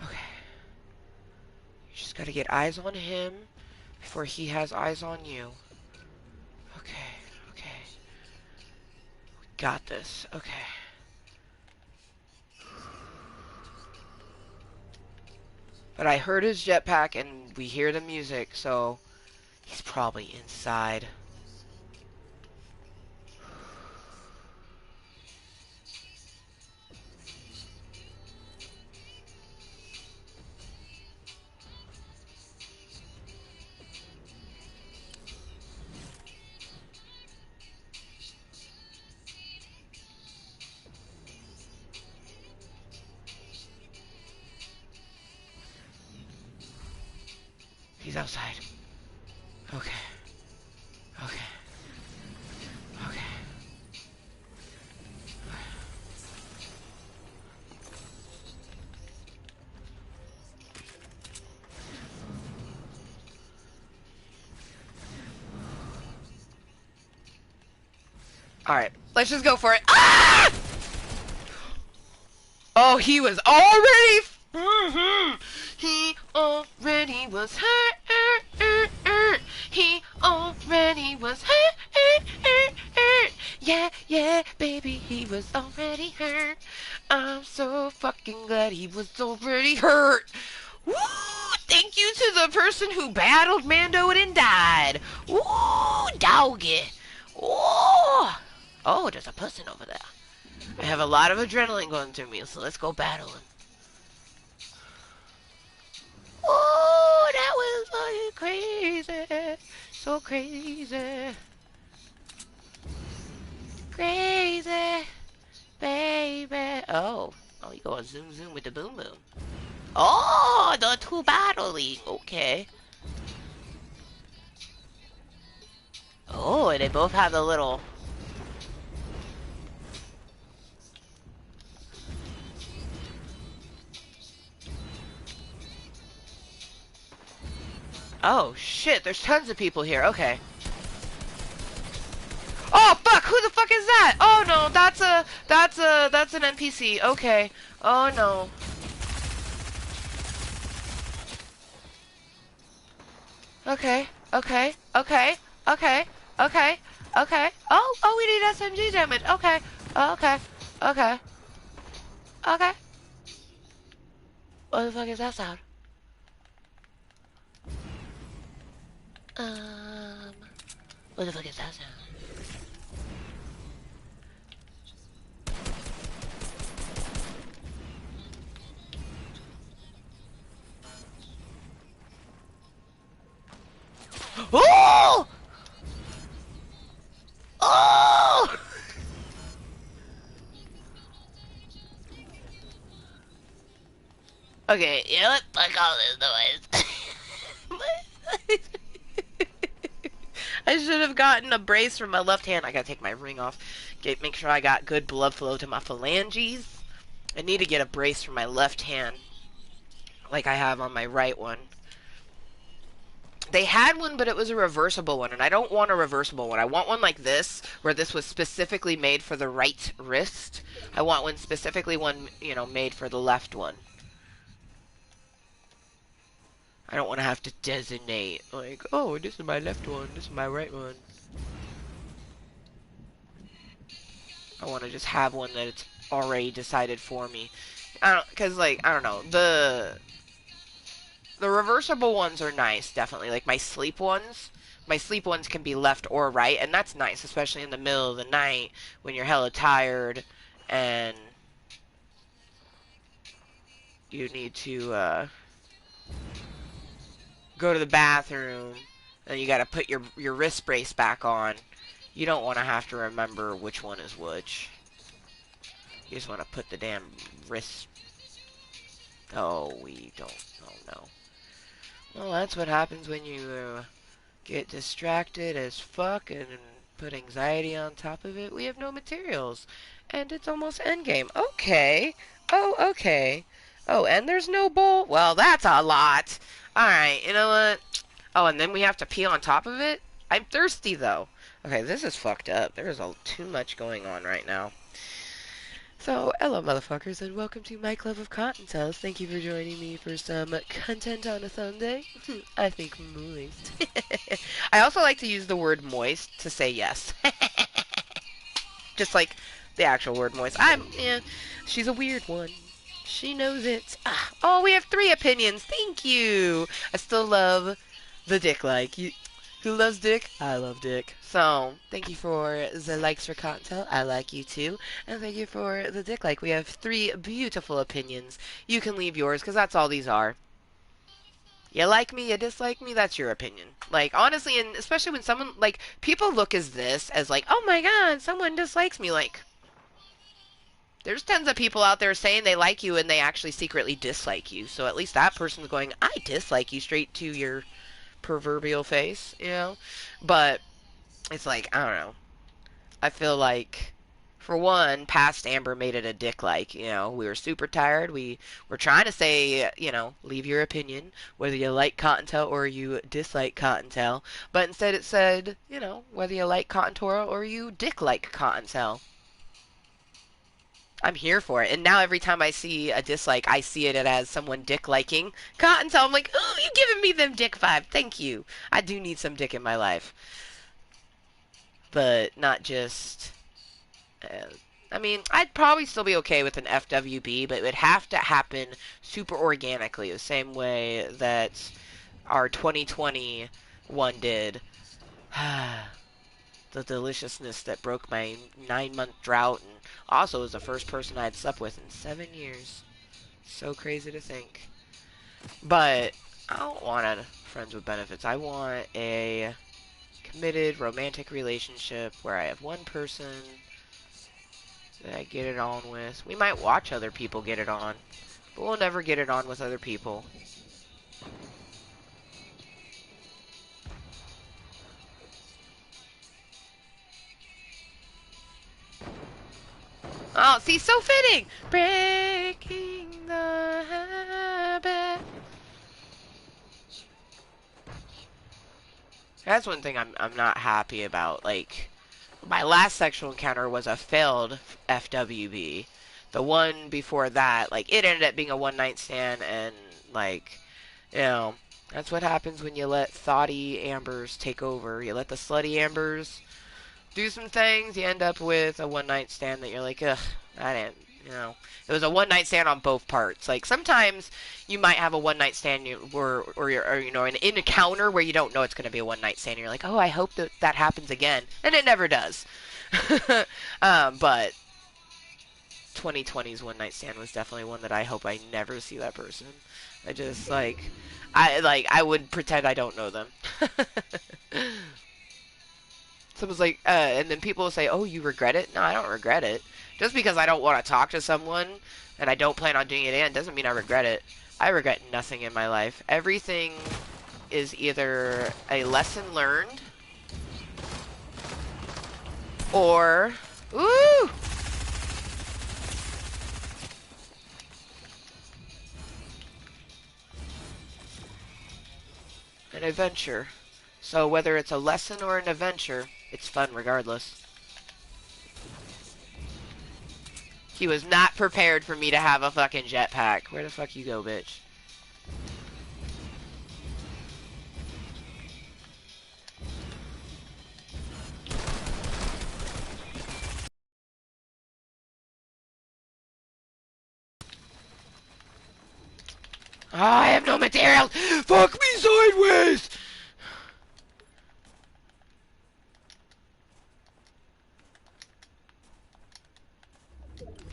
Okay. You just gotta get eyes on him before he has eyes on you. Okay. Okay. We got this. Okay. But I heard his jetpack and we hear the music, so he's probably inside. He's outside. Okay. Okay. Okay. Alright, let's just go for it. Ah! Oh, he was already... He already was hurt. He already was hurt. Yeah, yeah, baby, he was already hurt. I'm so fucking glad he was already hurt. Woo! Thank you to the person who battled Mando and died. Woo! Doggy. Woo! Oh, there's a person over there. I have a lot of adrenaline going through me, so let's go battle him. Oh, that was fucking crazy. So crazy. Crazy. Baby. Oh. Oh, you go zoom zoom with the boom boom. Oh, the two battling. Okay. Oh, and they both have the little Oh, shit, there's tons of people here. Okay. Oh, fuck, who the fuck is that? Oh, no, that's an NPC. Okay. Oh, no. Okay, okay, okay, okay, okay, okay. Oh, we need SMG damage. Okay, okay, okay, okay. What the fuck is that sound? Um, what the fuck is that sound? Oh! Oh! Okay, you know what? Fuck all this noise. I should have gotten a brace from my left hand. I gotta take my ring off. Make sure I got good blood flow to my phalanges. I need to get a brace for my left hand, like I have on my right one. They had one, but it was a reversible one, and I don't want a reversible one. I want one like this, where this was specifically made for the right wrist. I want one specifically made for the left one. I don't want to have to designate, like, oh, this is my left one, this is my right one. I want to just have one that it's already decided for me. Because, like, I don't know, the reversible ones are nice, definitely. Like, my sleep ones can be left or right, and that's nice, especially in the middle of the night when you're hella tired and you need to, go to the bathroom, and you gotta put your wrist brace back on. You don't want to have to remember which one is which. You just want to put the damn wrist... Oh, we don't... Oh, no. Well, that's what happens when you get distracted as fuck and put anxiety on top of it. We have no materials. And it's almost endgame. Okay. Oh, okay. Oh, and there's no bowl? Well, that's a lot. Alright, you know what? Oh, and then we have to pee on top of it? I'm thirsty, though. Okay, this is fucked up. There's too much going on right now. So, hello motherfuckers, and welcome to my club of Kottontales. Thank you for joining me for some content on a Sunday. I think moist. I also like to use the word moist to say yes. Just like the actual word moist. Yeah, she's a weird one. She knows it. Oh, we have 3 opinions. Thank you. I still love the dick like. Who loves dick? I love dick. So, thank you for the likes for Cottontail. I like you too. And thank you for the dick like. We have 3 beautiful opinions. You can leave yours, because that's all these are. You like me, you dislike me, that's your opinion. Like, honestly, and especially when someone, like, people look as like, oh my god, someone dislikes me. Like, there's tons of people out there saying they like you and they actually secretly dislike you. So at least that person's going, I dislike you, straight to your proverbial face, you know? But it's like, I don't know. I feel like, for one, past Amber made it a dick like, you know, we were super tired. We were trying to say, you know, leave your opinion, whether you like Cottontail or you dislike Cottontail. But instead it said, you know, whether you like Cottontail or you dick like Cottontail. I'm here for it. And now every time I see a dislike, I see it as someone dick-liking Cottontail. I'm like, oh, you giving me them dick vibe. Thank you. I do need some dick in my life. But not just... I mean, I'd probably still be okay with an FWB, but it would have to happen super organically, the same way that our 2020 one did. The deliciousness that broke my 9-month drought, and also was the first person I had slept with in 7 years. So crazy to think. But I don't want a friends with benefits. I want a committed romantic relationship where I have one person that I get it on with. We might watch other people get it on, but we'll never get it on with other people. Oh, see, so fitting! Breaking the habit. That's one thing I'm not happy about. Like, my last sexual encounter was a failed FWB. The one before that, like, it ended up being a one night stand, and like, you know, that's what happens when you let thoughty ambers take over. You let the slutty ambers do some things, you end up with a one night stand that you're like, ugh, I didn't, you know. It was a one night stand on both parts. Like, sometimes you might have a one night stand or you know, an encounter where you don't know it's going to be a one night stand. You're like, oh, I hope that that happens again. And it never does. But 2020's one night stand was definitely one that I hope I never see that person. I just, I would pretend I don't know them. Someone's like, and then people will say, oh, you regret it? No, I don't regret it. Just because I don't want to talk to someone and I don't plan on doing it again doesn't mean I regret it. I regret nothing in my life. Everything is either a lesson learned or, ooh, an adventure. So whether it's a lesson or an adventure, it's fun regardless. He was not prepared for me to have a fucking jetpack. Where the fuck you go, bitch? Oh, I have no materials! Fuck me sideways!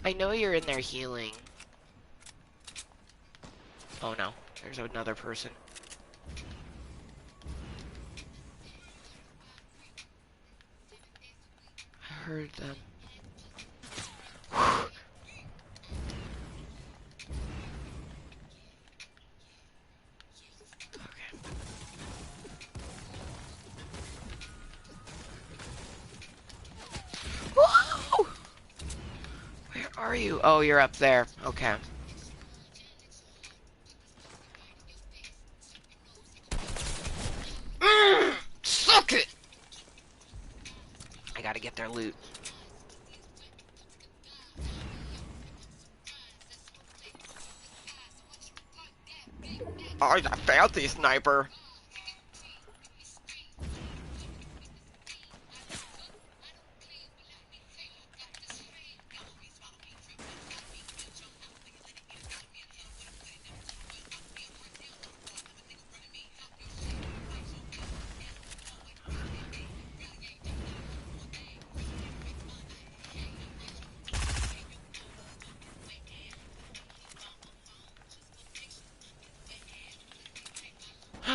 I know you're in there healing. Oh no, there's another person. I heard them. Whew. Okay. Whoa! Where are you? Oh, you're up there. Okay. Suck it! I gotta get their loot. Oh, he's a fancy sniper.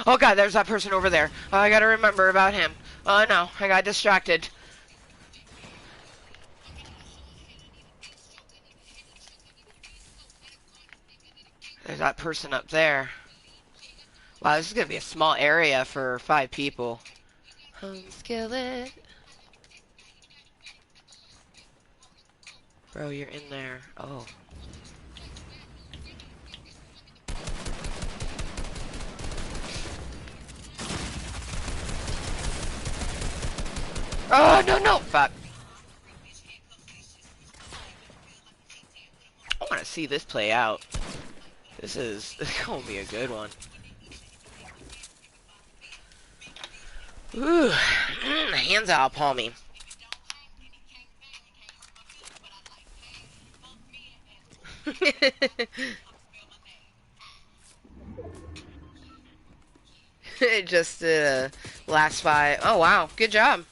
Oh god, there's that person over there. Oh, I gotta remember about him. Oh no, I got distracted. There's that person up there. Wow, this is gonna be a small area for 5 people. Home skillet. Bro, you're in there. Oh. Oh, no, no! Fuck. I want to see this play out. This is gonna be a good one. Ooh. Hands out, palmy. Just last 5. Oh, wow. Good job.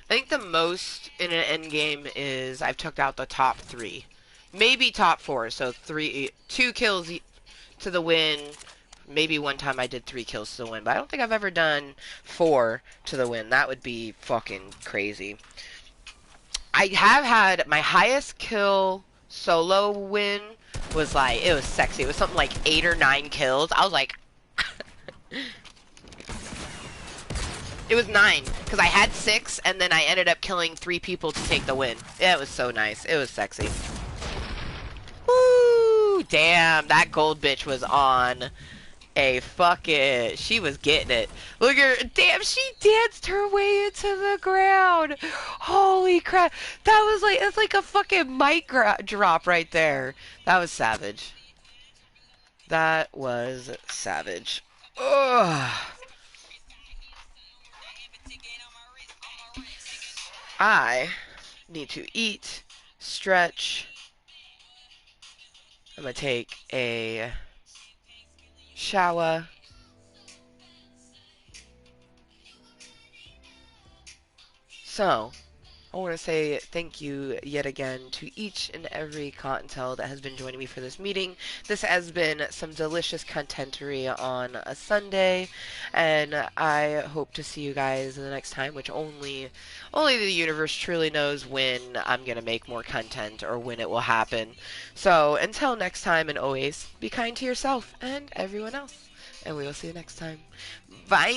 I think the most in an end game is I've took out the top 3. Maybe top 4. So 2 kills to the win. Maybe one time I did 3 kills to the win. But I don't think I've ever done 4 to the win. That would be fucking crazy. I have had my highest kill solo win was like, it was sexy. It was something like 8 or 9 kills. I was like... It was 9, because I had 6, and then I ended up killing 3 people to take the win. Yeah, it was so nice. It was sexy. Woo! Damn, that gold bitch was on a fucking... She was getting it. Look at her. Damn, she danced her way into the ground. Holy crap. That was like... That's like a fucking mic drop right there. That was savage. That was savage. Ugh. I need to eat, stretch. I'm gonna take a shower. So, I want to say thank you yet again to each and every Kottontale that has been joining me for this meeting. This has been some delicious contentery on a Sunday, and I hope to see you guys in the next time, which only the universe truly knows when I'm gonna make more content or when it will happen. So until next time, and always be kind to yourself and everyone else, and we will see you next time. Bye.